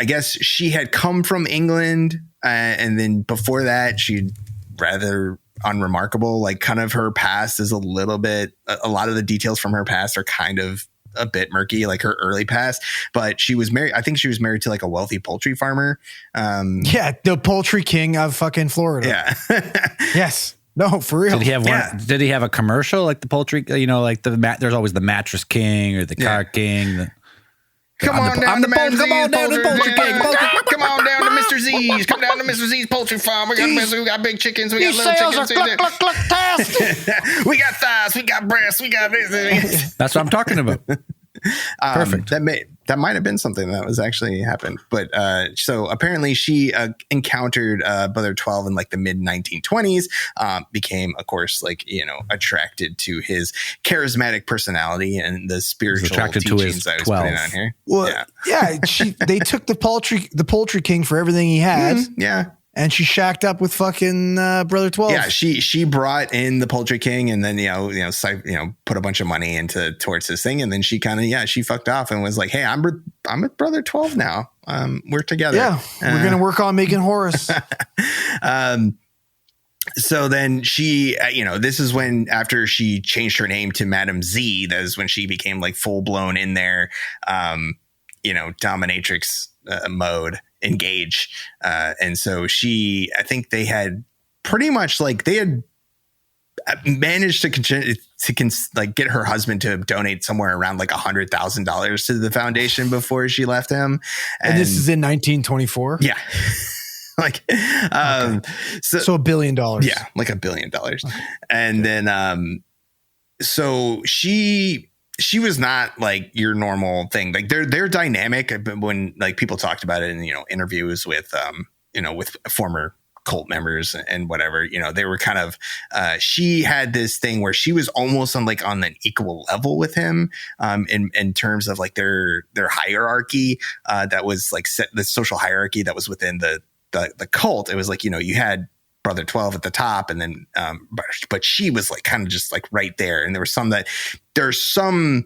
guess she had come from England. And then before that, she'd rather unremarkable, like kind of her past is a little bit, a lot of the details from her past are kind of a bit murky, like her early past, but she was married. I think she was married to like a wealthy poultry farmer. The poultry king of fucking Florida. Yeah. Yes. No, for real. Did he have one? Yeah. Did he have a commercial like the poultry? You know, like there's always the mattress king or the car king. Come on down to Poultry King. Come on down to Mr. Z's. Come down to Mr. Z's poultry farm. We got big chickens. We got little chickens. We got thighs. We got breasts. We got this. That's what I'm talking about. Perfect. That might have been something that was actually happened. But so apparently she encountered Brother 12 in like the mid 1920s, became, of course, like, you know, attracted to his charismatic personality and the spiritual teachings I was putting on here. Well, they took the poultry king for everything he had. Mm-hmm, yeah. And she shacked up with fucking Brother 12. Yeah, she brought in the Poultry King, and then put a bunch of money towards this thing, and then she kind of she fucked off and was like, "Hey, I'm with Brother 12 now. We're together. Yeah, we're gonna work on making Horus." So then she, this is when after she changed her name to Madam Z, that is when she became like full blown in there, dominatrix mode. Engage. And so I think they had pretty much like they had managed to get her husband to donate somewhere around like $100,000 to the foundation before she left him. And this is in 1924. Yeah. Like, so $1 billion. Yeah. Like $1 billion. Okay. And then, so she was not like your normal thing. Like their dynamic when like people talked about it in, interviews with, with former cult members and whatever, they were kind of, she had this thing where she was almost on an equal level with him, in terms of like their hierarchy, that was like the social hierarchy that was within the cult. It was like, you had Brother 12 at the top, and then but she was like kind of just like right there, and there's some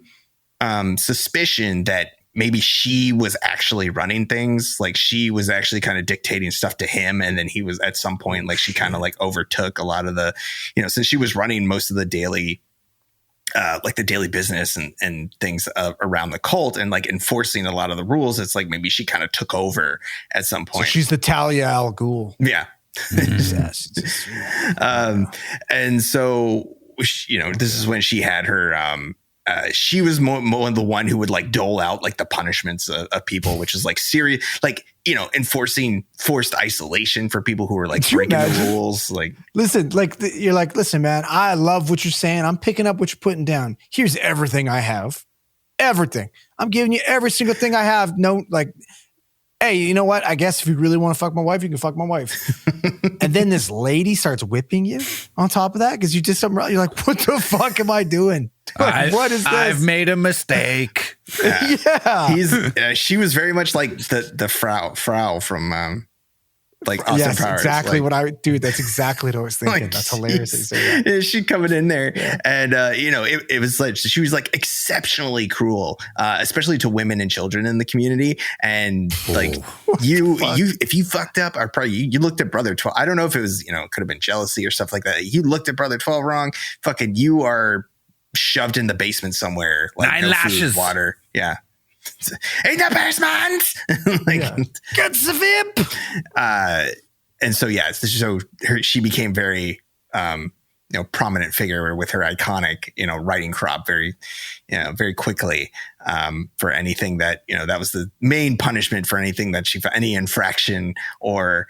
suspicion that maybe she was actually running things, like she was actually kind of dictating stuff to him, and then he was at some point like she kind of like overtook a lot of the, since she was running most of the daily like the daily business and things around the cult and like enforcing a lot of the rules. It's like maybe she kind of took over at some point. So she's the Talia al Ghul. Yeah. And so, this is when she had her, she was more the one who would like dole out like the punishments of people, which is like serious, like, enforcing forced isolation for people who were like breaking the rules. Like, listen, you're like, listen, man, I love what you're saying. I'm picking up what you're putting down. Here's everything I have. Everything. I'm giving you every single thing I have. No, like, hey, you know what? I guess if you really want to fuck my wife, you can fuck my wife. And then this lady starts whipping you on top of that because you did something wrong. You're like, what the fuck am I doing? Like, what is this? I've made a mistake. Yeah. She was very much like the Frau from like Austin yes, Powers. Exactly like, that's exactly what I was thinking. Like, that's hilarious. She coming in there, and it was like she was like exceptionally cruel, especially to women and children in the community. And like you if you fucked up, or probably you looked at Brother 12. I don't know if it was it could have been jealousy or stuff like that. You looked at Brother 12 wrong. Fucking, you are shoved in the basement somewhere. Like 9 lashes, water. Yeah. in the basement. Get the VIP. And so, she became very, prominent figure with her iconic, writing crop very quickly, for anything that, that was the main punishment for anything that any infraction or,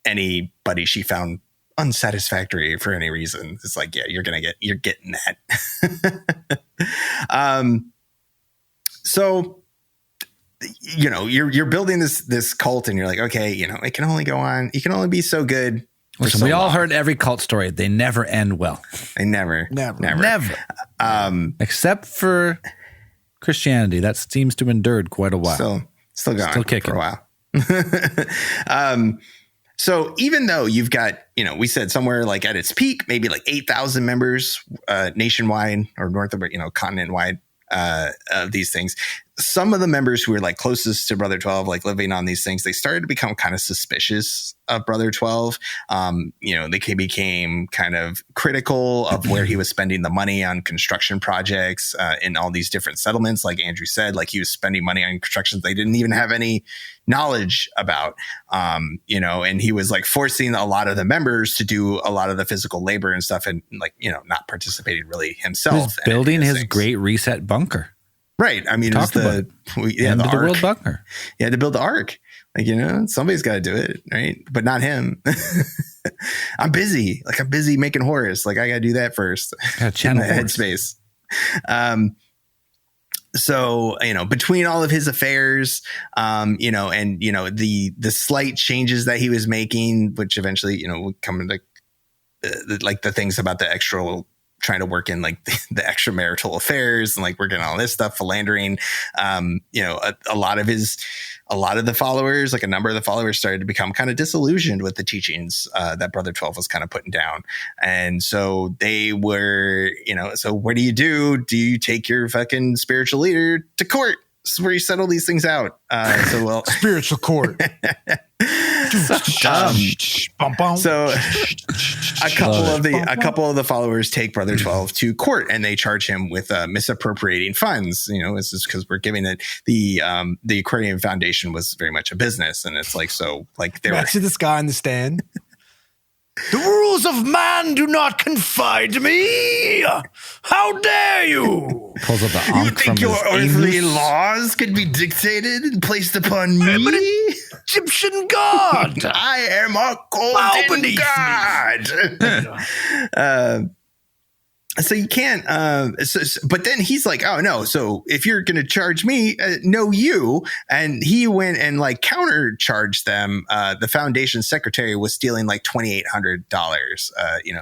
anybody she found unsatisfactory for any reason. It's like, you're getting that. So, you're building this cult and you're like, okay, it can only go on. You can only be so good. Listen, we all heard every cult story. They never end well. They never. Except for Christianity. That seems to have endured quite a while. Still going. Still kicking. For a while. So even though you've got, we said somewhere like at its peak, maybe like 8,000 members nationwide or north of, continent wide of these things, some of the members who were like closest to Brother 12, like living on these things, they started to become kind of suspicious of Brother 12. They became kind of critical of where he was spending the money on construction projects in all these different settlements. Like Andrew said, like he was spending money on constructions they didn't even have any knowledge about, and he was like forcing a lot of the members to do a lot of the physical labor and stuff and like, not participating really himself. He was building his Great Reset bunker. Right. I mean, it's the world bunker. You had to build the ark. Like, somebody's got to do it. Right. But not him. I'm busy. Like I'm busy making Horus. Like I got to do that first. Channel headspace. So, between all of his affairs, and, the slight changes that he was making, which eventually, would come into like the things about the trying to work in like the extramarital affairs and like working on all this stuff, philandering, a lot of the followers, like a number of the followers started to become kind of disillusioned with the teachings that Brother 12 was kind of putting down. And so they were, so what do? Do you take your fucking spiritual leader to court? This is where you settle these things out. Spiritual court. So a couple of the followers take Brother 12 to court and they charge him with misappropriating funds. This is because we're giving it the Aquarium Foundation was very much a business, and it's like they were. See this guy in the stand. The rules of man do not confide me. How dare you? Pulls up the you think your earthly laws could be dictated and placed upon me? I'm an Egyptian god. I am a golden god. So you can't, but then he's like, oh no. So if you're going to charge me, no, you. And he went and like countercharged them. The foundation secretary was stealing like $2,800,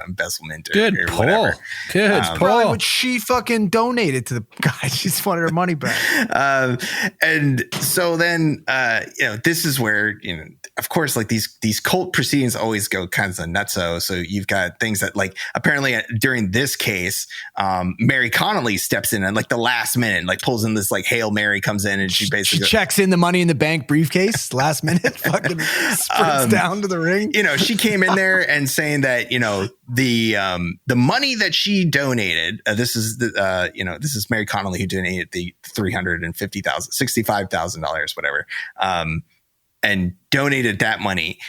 embezzlement. Good pull. Whatever. Good pull. Probably what she fucking donated to the guy. She just wanted her money back. And so then, this is where, of course, like these cult proceedings always go kinds of nutso. So you've got things that like apparently during this case, Mary Connolly steps in and like the last minute, like pulls in this like Hail Mary comes in and she basically checks in the money in the bank briefcase last minute, fucking sprints down to the ring. She came in there and saying that, the money that she donated, this is Mary Connolly who donated the $65,000, whatever. And donated that money.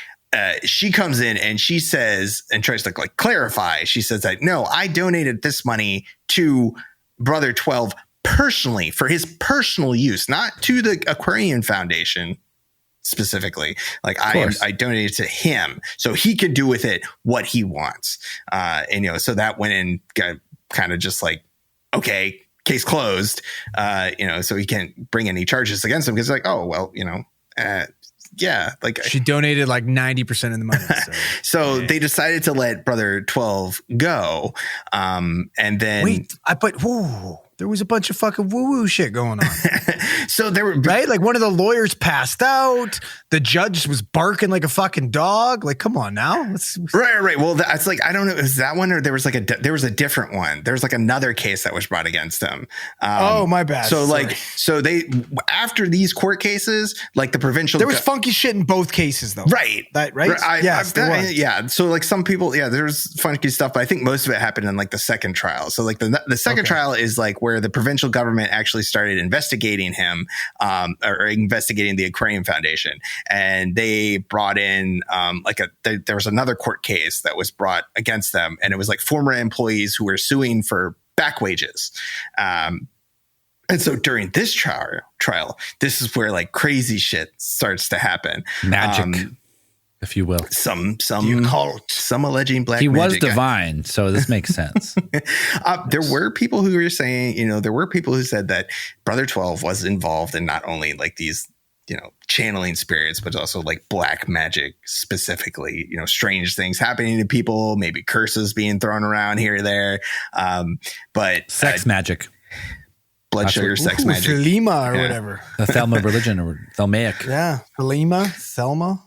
She comes in and she says and tries to like clarify. She says that, no, I donated this money to Brother 12 personally for his personal use, not to the Aquarian Foundation specifically. Like I donated to him so he could do with it what he wants. So that went and got kind of just like, okay, case closed. So he can't bring any charges against him because like, oh, well, yeah, like she donated like 90% of the money. So they decided to let Brother 12 go. And then there was a bunch of fucking woo-woo shit going on. So there were right, like one of the lawyers passed out. The judge was barking like a fucking dog. Like, come on now. Right. Well, that's like I don't know. Is that one or there was like there was a different one? There was like another case that was brought against him. Oh, my bad. So so they after these court cases, like the provincial, there was funky shit in both cases, though. Right. Right. Yeah. So like some people, there was funky stuff, but I think most of it happened in like the second trial. So like the second trial is like where where the provincial government actually started investigating him, or investigating the Aquarium Foundation. And they brought in there was another court case that was brought against them. And it was like former employees who were suing for back wages. And so during this trial, this is where like crazy shit starts to happen. Magic, if you will. Some alleging black he magic. was divine, so this makes sense. There were people who were saying, there were people who said that Brother 12 was involved in not only like these, channeling spirits, but also like black magic specifically, strange things happening to people, maybe curses being thrown around here or there. But sex magic. Blood sugar, sex magic. Thelema or whatever. The Thelma religion or Thelmaic. Yeah. Thelma.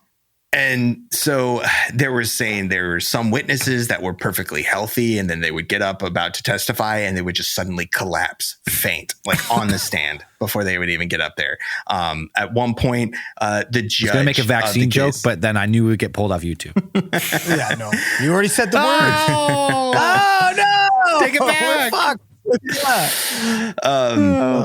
And so there were some witnesses that were perfectly healthy, and then they would get up about to testify and they would just suddenly collapse, faint, like on the stand before they would even get up there. At one point, the judge... I was going to make a vaccine joke, but then I knew we would get pulled off YouTube. Yeah, no. You already said the word. Oh, no! Take it back. Fuck.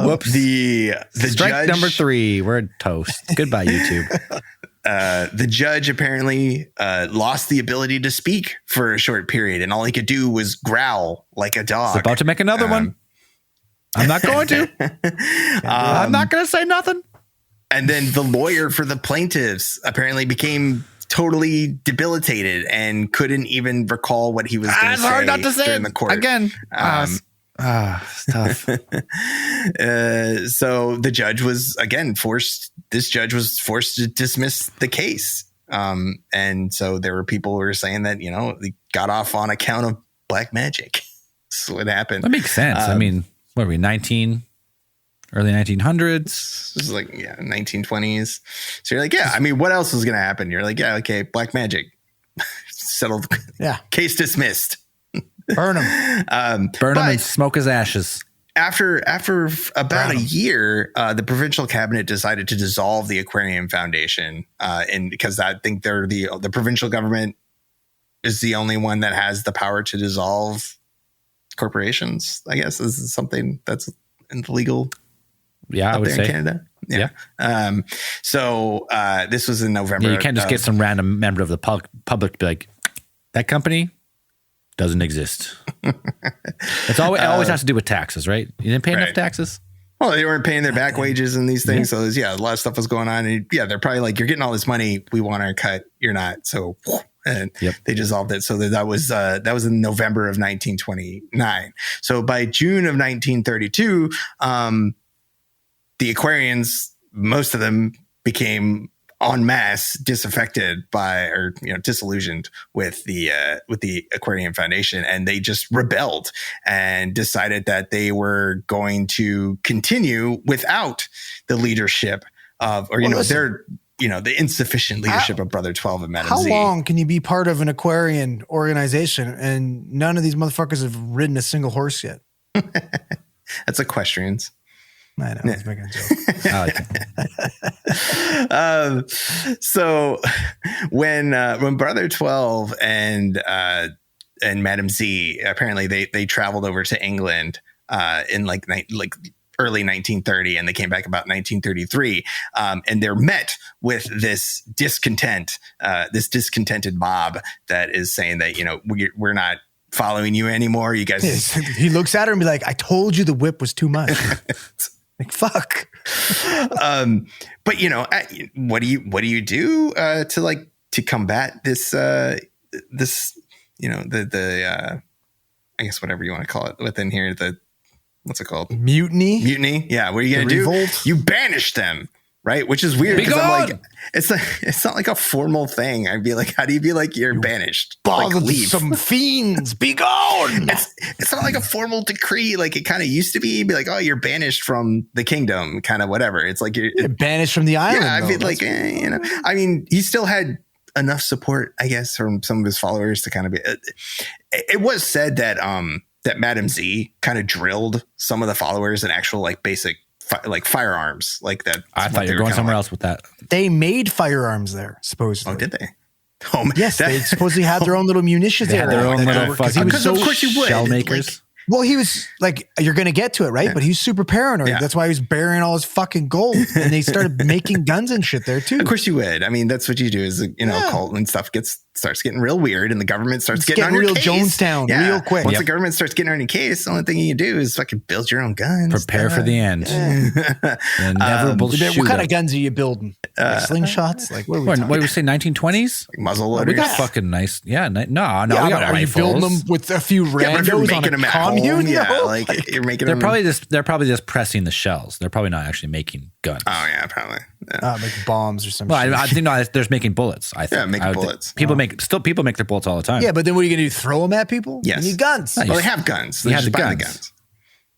Whoops. The strike judge, number 3. We're toast. Goodbye, YouTube. The judge apparently lost the ability to speak for a short period, and all he could do was growl like a dog. He's about to make another one. I'm not going to. I'm not going to say nothing. And then the lawyer for the plaintiffs apparently became totally debilitated and couldn't even recall what he was going to say. It's hard not to say during the court. Again. It's tough. So the judge was forced to dismiss the case. And so there were people who were saying that, they got off on account of black magic. That's what happened. That makes sense. I mean, what are we, early 1900s? This is like, 1920s. So you're like, what else was going to happen? You're like, okay, black magic. Settled. Yeah. Case dismissed. Burn him. Burn him and smoke his ashes. After about a year, the provincial cabinet decided to dissolve the Aquarium Foundation, and because I think they're the provincial government is the only one that has the power to dissolve corporations. I guess this is something that's illegal. Yeah, I would say in Canada. Yeah. So this was in November. Yeah, you can't just get some random member of the public to be like, that company doesn't exist. It always has to do with taxes, right? You didn't pay enough taxes. Well, they weren't paying their back wages and these things. So a lot of stuff was going on. And they're probably like, you're getting all this money. We want our cut. You're not. So they dissolved it. So that was in November of 1929. So by June of 1932, the Aquarians, most of them became en masse disaffected disillusioned with the Aquarium Foundation, and they just rebelled and decided that they were going to continue without the leadership of, the insufficient leadership of Brother 12 and Madam Z. How long can you be part of an Aquarian organization and none of these motherfuckers have ridden a single horse yet? That's equestrians. I know. I was making a joke. I like it. So when Brother 12 and Madam Z, apparently they traveled over to England in like early 1930, and they came back about 1933, and they're met with this discontented mob that is saying that we're not following you anymore. You guys. He looks at her and be like, "I told you the whip was too much." Like, fuck. But what do you do to combat this I guess whatever you want to call it within here, what's it called? Mutiny. Yeah. What are you going to do? Revolt? You banish them. Right. Which is weird. Because I'm like, it's not like a formal thing. I'd be like, how do you be like, you're banished? Like, leave. Some fiends. Be gone. It's not like a formal decree. Like it kind of used to be. Be like, oh, you're banished from the kingdom, kind of whatever. It's like you're banished from the island. Yeah. I mean, like, I mean, he still had enough support, I guess, from some of his followers to kind of be. It was said that that Madam Z kind of drilled some of the followers in actual like basic firearms like that. I thought you were going somewhere else with that. They made firearms there, supposedly. Oh, did they? Oh, yes, they supposedly had their own little munitions area. Their own little because of course you would shell makers. Like, Well, he was like, you're going to get to it, right? Yeah. But he's super paranoid. Yeah. That's why he was burying all his fucking gold. And they started making guns and shit there too. Of course you would. I mean, that's what you do is, cult and stuff starts getting real weird and the government starts getting on your real case. Jonestown real quick. Once the government starts getting on your case, the only thing you do is fucking build your own guns. Prepare for the end. The inevitable shootout. What kind of guns are you building? Like slingshots? Like what are we talking? What did we say? 1920s? Like muzzle We loaders. got fucking nice. Yeah. No. We Yeah, got but are you building them with a few Yeah, but if you're randos on making a them at commune? home, yeah, though? like you're making They're them. probably just pressing the shells. They're probably not actually making guns. Oh yeah, probably. Yeah. Like bombs or something. Well, I think no, there's making bullets. I think. making bullets. People make their bullets all the time. Yeah, but then what are you going to do? Throw them at people? Yes. You need guns. Well, they have guns. They You have just the buy guns.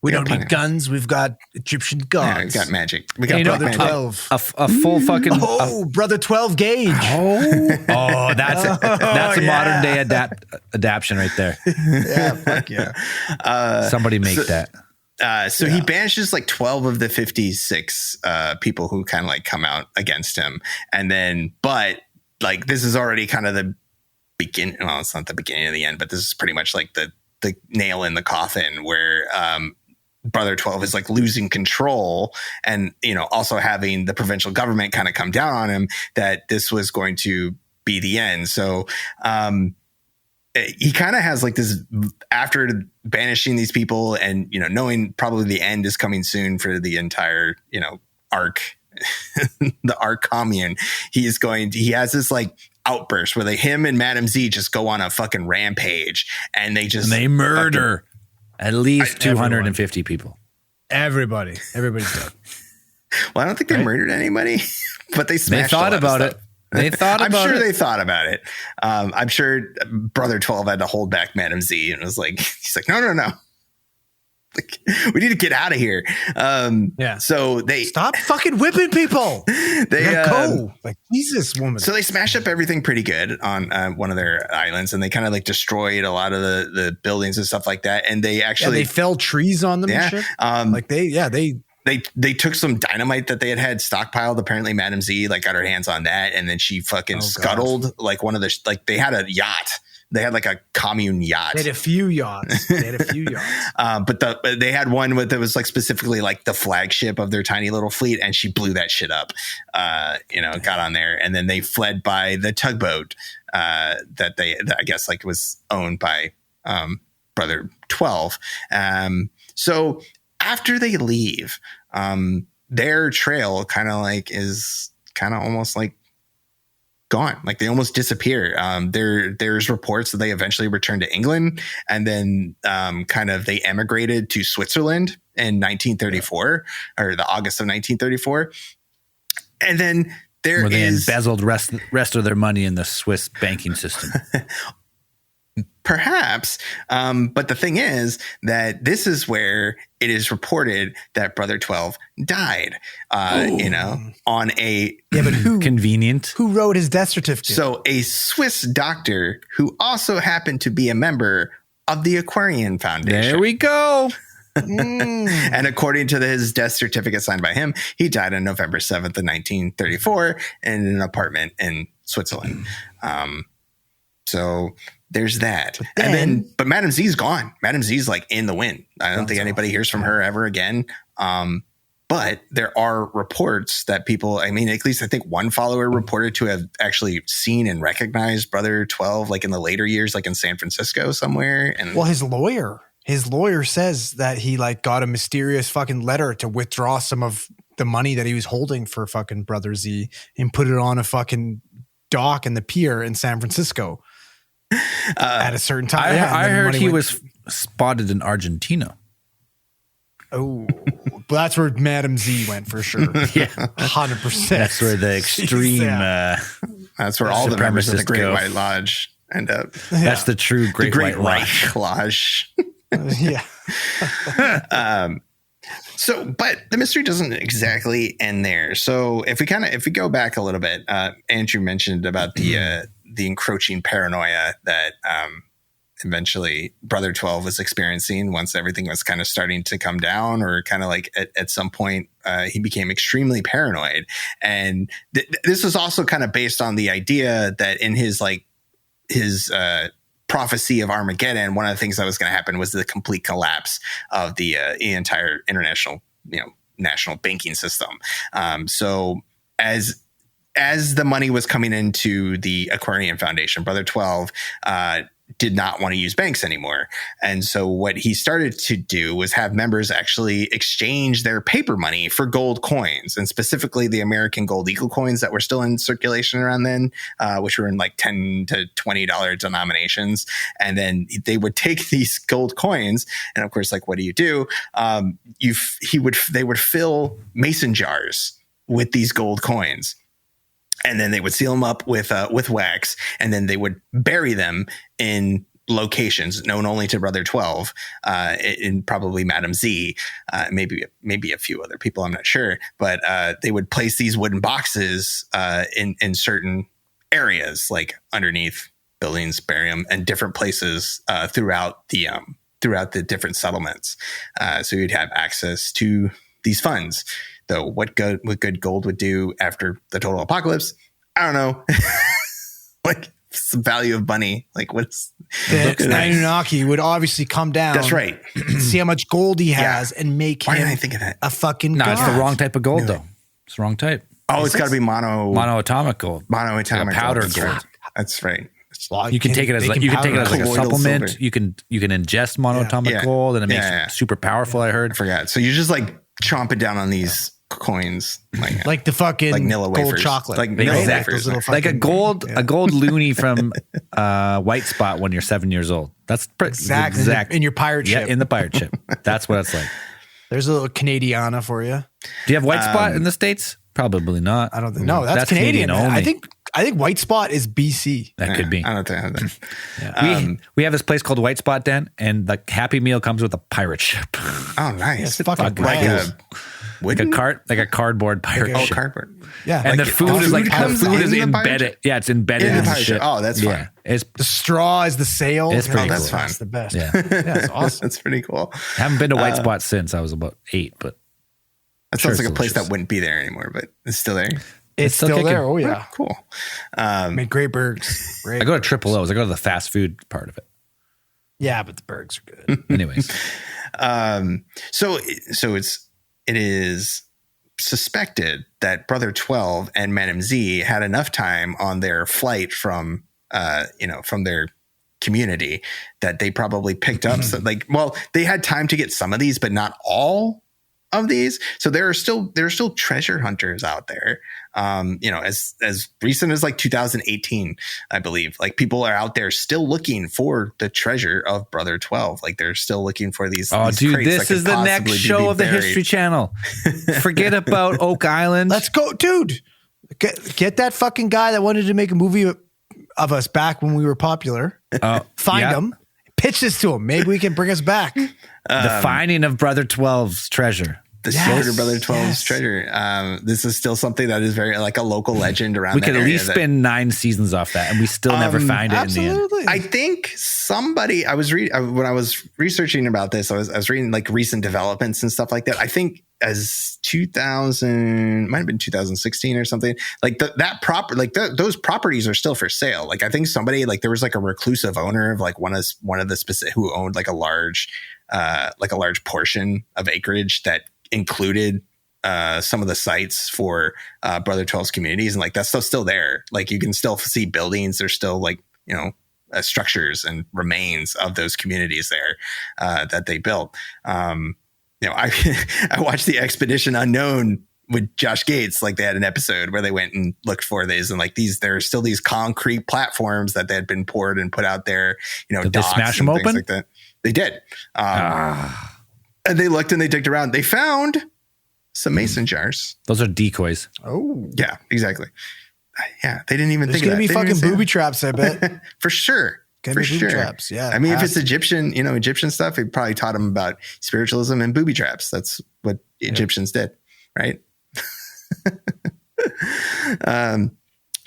We Yeah, don't plenty. need guns. We've got Egyptian Yeah, we gods. got magic. We got You know, black Brother magic. 12. a full fucking. Oh, Brother 12 gauge. That's a modern day adaptation right there. Yeah, fuck yeah. Somebody make that. So he banishes like 12 of the 56 people who kind of like come out against him. And then, but like this is already kind of the beginning. Well, it's not the beginning of the end, but this is pretty much like the nail in the coffin where Brother 12 is like losing control and, also having the provincial government kind of come down on him that this was going to be the end. So, he kind of has like this after banishing these people and, knowing probably the end is coming soon for the entire, arc, the arc commune. He has this like outburst where him and Madam Z just go on a fucking rampage and they murder at least 250 people. Everybody's dead. Well, I don't think they murdered anybody, but they smashed. They thought a lot about of it. stuff. They thought about I'm sure it. they thought about it. I'm sure Brother 12 had to hold back Madam Z and was like, he's like, no. Like, we need to get out of here. So they Stop fucking whipping people. they Go. Like, Jesus, woman. So they smashed up everything pretty good on one of their islands, and they kind of like destroyed a lot of the buildings and stuff like that. And they actually they fell trees on them and shit. They took some dynamite that they had stockpiled. Apparently, Madam Z like got her hands on that, and then she fucking scuttled like one of the they had a yacht. They had like a commune yacht. They had a few yachts. But they had one that was like specifically like the flagship of their tiny little fleet, and she blew that shit up. Got on there, and then they fled by the tugboat that I guess like was owned by Brother 12. So after they leave, their trail kind of like is kind of almost like gone. Like they almost disappear. There's reports that they eventually returned to England, and then they emigrated to Switzerland in 1934 or the August of 1934. And then where they embezzled rest of their money in the Swiss banking system. Perhaps. But the thing is that this is where it is reported that Brother 12 died, on a... Yeah, but who? Convenient. Who wrote his death certificate? So a Swiss doctor who also happened to be a member of the Aquarian Foundation. There we go. And according to his death certificate signed by him, he died on November 7th of 1934 in an apartment in Switzerland. So there's that. But Madam Z's gone. Madam Z's like in the wind. I don't think anybody hears from her ever again. But there are reports that people, at least I think one follower reported to have actually seen and recognized Brother 12, like in the later years, like in San Francisco somewhere. And his lawyer says that he like got a mysterious fucking letter to withdraw some of the money that he was holding for fucking Brother Z and put it on a fucking dock in the pier in San Francisco. At a certain time. I heard he was spotted in Argentina. Oh, but that's where Madam Z went for sure. Yeah, 100%. That's where the extreme. That's where all the members of the Great go. White Lodge end up. That's the true Great White Reich Lodge. Yeah. So, but the mystery doesn't exactly end there. So if we go back a little bit, Andrew mentioned about the encroaching paranoia that eventually Brother 12 was experiencing once everything was kind of starting to come down, or kind of like at some point he became extremely paranoid. And this was also kind of based on the idea that in his prophecy of Armageddon, one of the things that was going to happen was the complete collapse of the entire international, national banking system. So as the money was coming into the Aquarian Foundation, Brother 12 did not want to use banks anymore. And so what he started to do was have members actually exchange their paper money for gold coins, and specifically the American gold eagle coins that were still in circulation around then, which were in like $10 to $20 denominations. And then they would take these gold coins, and of course, like, what do? They would fill mason jars with these gold coins. And then they would seal them up with wax, and then they would bury them in locations known only to Brother 12, in probably Madam Z, maybe a few other people, I'm not sure. But they would place these wooden boxes in certain areas, like underneath buildings, bury them in different places throughout the different settlements. So you'd have access to these funds. Though what good gold would do after the total apocalypse, I don't know. Like, what's the value of money? Like, what's the Anunnaki would obviously come down. That's right. See how much gold he has and make Why him didn't I think of that? a fucking No, god. it's the wrong type of gold, though. It's the wrong type. Oh, it's got to be Monoatomic gold. monoatomic Like powder gold. gold. That's right. You can take it as like a Colloidal supplement. silver. You can ingest monoatomic gold, and it makes it super powerful. I heard. I forgot. So you just like chomping down on these coins, like the fucking like Nilla gold wafers. chocolate, like right? Nilla Like wafers. those little Like a fucking- gold loony from White Spot when you're 7 years old. That's exactly in your pirate ship. Yeah, in the pirate ship. That's what it's like. There's a little Canadiana for you. Do you have White Spot in the States? Probably not. I don't think. No, that's Canadian. only. I think White Spot is BC. That could be. I don't think I have that. We have this place called White Spot Den, and the Happy Meal comes with a pirate ship. Oh, nice. It's fucking like cool. Like a cardboard pirate ship. Cardboard. Yeah, And like the food is like comes the food in is the pirate embedded. ship? Yeah, it's embedded In the in the pirate ship. ship. Oh, that's fun. It's the straw is the sail. It's pretty that's cool. fun. That's the best. Yeah. It's awesome. That's pretty cool. I haven't been to White Spot since I was about 8, but That Sure, sounds like it's a place delicious. that wouldn't be there anymore, but it's still there. It's still still kicking. there. Oh yeah, Cool. made great burgers. Great. I go to Triple O's. I go to the fast food part of it. Yeah, but the burgers are good. Anyways, So it is suspected that Brother 12 and Madam Z had enough time on their flight from their community that they probably picked up they had time to get some of these, but not all of these. So there are still treasure hunters out there. As recent as like 2018, I believe, like people are out there still looking for the treasure of Brother 12. Like they're still looking for these. oh, these dude, crates this that is could the next possibly show be of the buried. History Channel. Forget about Oak Island. Let's go, dude. Get that fucking guy that wanted to make a movie of us back when we were popular. Find him. Pitch this to him. Maybe we can bring us back. The finding of Brother 12's treasure. The Yes, secret of Brother 12's yes. treasure. This is still something that is very like a local legend around. We that could at area least that- spin 9 seasons off that, and we still never find it in the end. Absolutely. I think somebody I was reading when I was researching about this. I was reading like recent developments and stuff like that. I think as 2000 might have been 2016 or something. Like those properties are still for sale. Like I think somebody like there was like a reclusive owner of like one of the specific who owned like a large portion of acreage that included some of the sites for Brother 12's communities, and like that stuff's still there. Like you can still see buildings. There's still like structures and remains of those communities there that they built. I watched the Expedition Unknown with Josh Gates. Like they had an episode where they went and looked for these, and like there are still these concrete platforms that they had been poured and put out there. Did they docks smash and them things open? like that. They did. And they looked and they digged around. They found some mason jars. Those are decoys. Oh, Yeah, exactly. Yeah, they didn't even there's think of gonna that. be They didn't fucking even booby say traps. I bet. that. For sure. Gonna For be booby sure. traps, yeah, I mean, if has it's to. Egyptian stuff, it probably taught them about spiritualism and booby traps. That's what Egyptians did, right?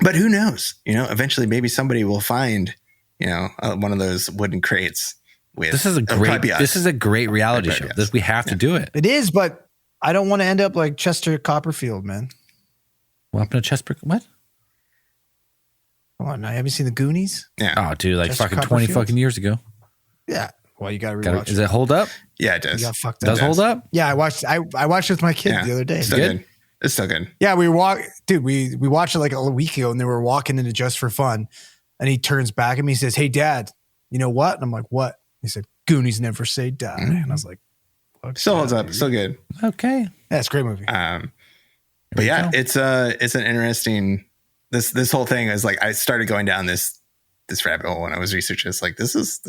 But who knows? Eventually, maybe somebody will find, one of those wooden crates. This is a great reality It'll show. probably be us. We have to do it. It is, but I don't want to end up like Chester Copperfield, man. What happened to Chester? What? Come on, now you haven't seen the Goonies? Yeah. Oh, dude, like Chester fucking 20 Copperfield? fucking years ago. Yeah. Well, you got to rewatch Does it hold up? Yeah, it You does. got fucked Does up. hold up? Yeah, I watched it with my kid Yeah. the other day. It's still good. It's still good. Yeah, we watched it like a week ago, and they were walking into Just for Fun, and he turns back at me and says, "Hey, Dad, you know what?" And I'm like, "What?" He said, "Goonies never say die," and I was like, "Fuck Still yeah, holds up. dude." Still good. Okay. Yeah, it's a great movie. But yeah, it's an interesting. This whole thing is like I started going down this rabbit hole when I was researching this. Like this is,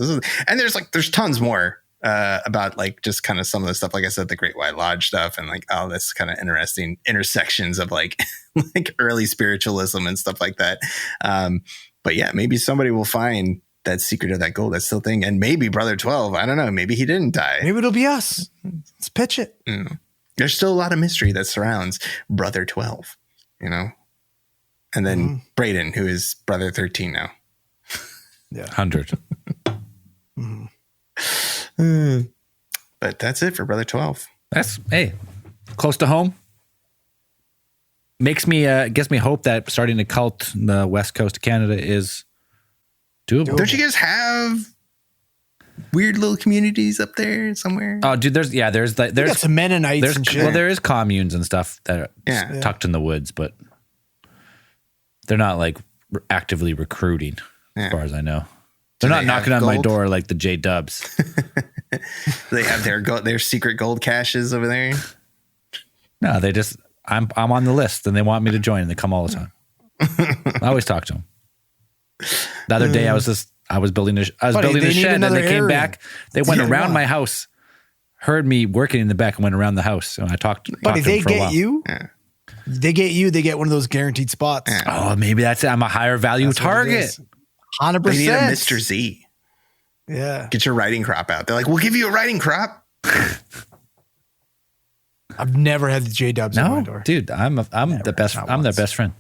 and there's tons more about like just kind of some of the stuff. Like I said, the Great White Lodge stuff, and like all this kind of interesting intersections of like like early spiritualism and stuff like that. But yeah, maybe somebody will find that secret of that gold, that still thing, and maybe Brother 12. I don't know. Maybe he didn't die. Maybe it'll be us. Let's pitch it. There's still a lot of mystery that surrounds Brother 12. You know. And then Brayden, who is Brother 13 now. Yeah. 100. But that's it for Brother 12. That's, hey, close to home. Gives me hope that starting a cult in the west coast of Canada is doable. Don't you guys have weird little communities up there somewhere? Oh, dude, there's We got some Mennonites and shit. well, there is communes and stuff that are tucked in the woods, but they're not like actively recruiting, as far as I know. They're not knocking on my door like the J Dubs. They have their secret gold caches over there. No, they just I'm on the list and they want me to join and they come all the time. I always talk to them. The other day I was building a shed and they came back. They went around my house, heard me working in the back and went around the house and I talked. But if to they them for a while. get you, they get one of those guaranteed spots. Oh, maybe that's it. I'm a higher value target. 100%. They need a Mr. Z. Yeah. Get your writing crop out. They're like, we'll give you a writing crop. I've never had the J Dubs at my No, door. dude, I'm the best. not I'm their once. best friend.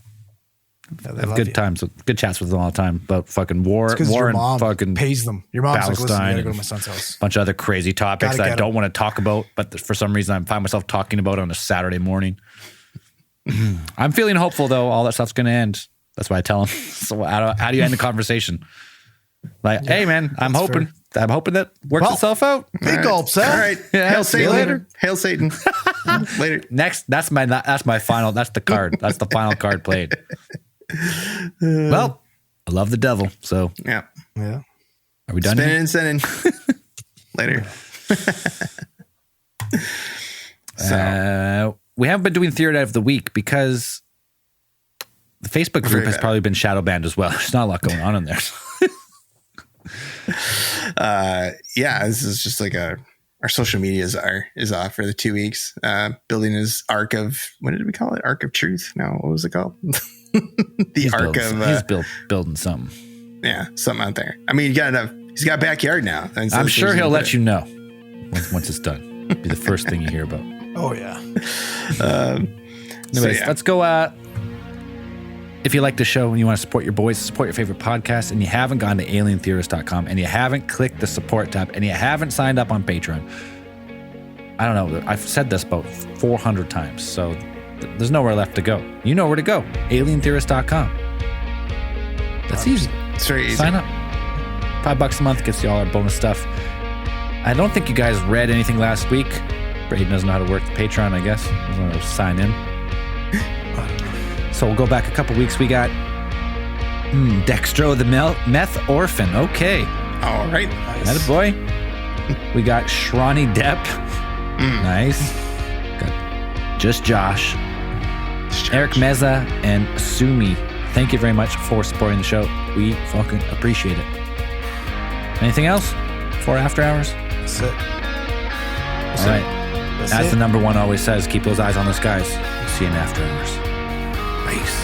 Yeah, I have good times, good chats with them all the time about fucking war Because your and mom fucking pays them. Your mom's like, listen, you Palestine gotta go to and my son's house. a bunch of other crazy topics Gotta that I get don't 'em. want to talk about, but for some reason I find myself talking about it on a Saturday morning. I'm feeling hopeful though. All that stuff's going to end. That's why I tell them. So how do you end the conversation? Like, hey man, I'm hoping that works itself out. Big gulps, huh? All right. Yeah, Hail see you Satan. later. Hail Satan. Later. Next, that's my final. That's the card. That's the final card played. Well, I love the devil. So Yeah. Yeah. are we done? Spinning Here? and sinning. Later. We haven't been doing Theory of the Week because the Facebook group has probably been shadow banned as well. There's not a lot going on in there. Yeah, this is just like our social media is off for the 2 weeks. Building his arc of, what did we call it? Arc of truth? No, what was it called? He's building something. Yeah, something out there. I mean, he's got a backyard now. I'm sure he'll let you know once it's done. Be the first thing you hear about. Oh, yeah. Anyways, let's go. If you like the show and you want to support your boys, support your favorite podcast, and you haven't gone to alientheorist.com and you haven't clicked the support tab and you haven't signed up on Patreon, I don't know. I've said this about 400 times, so there's nowhere left to go. You know where to go. Alientheorist.com. That's easy. It's very easy. Sign up. $5 a month gets you all our bonus stuff. I don't think you guys read anything last week. Braden doesn't know how to work the Patreon, I guess. He doesn't know how to sign in. So we'll go back a couple weeks. We got Dextro the Meth Orphan. Okay. All right. That a boy. We got Shrani Depp. Nice. Got Just Josh. Eric Meza and Sumi. Thank you very much for supporting the show. We fucking appreciate it. Anything else for After Hours? That's it. All right. As the number one always says, keep those eyes on the skies. See you in After Hours. Peace.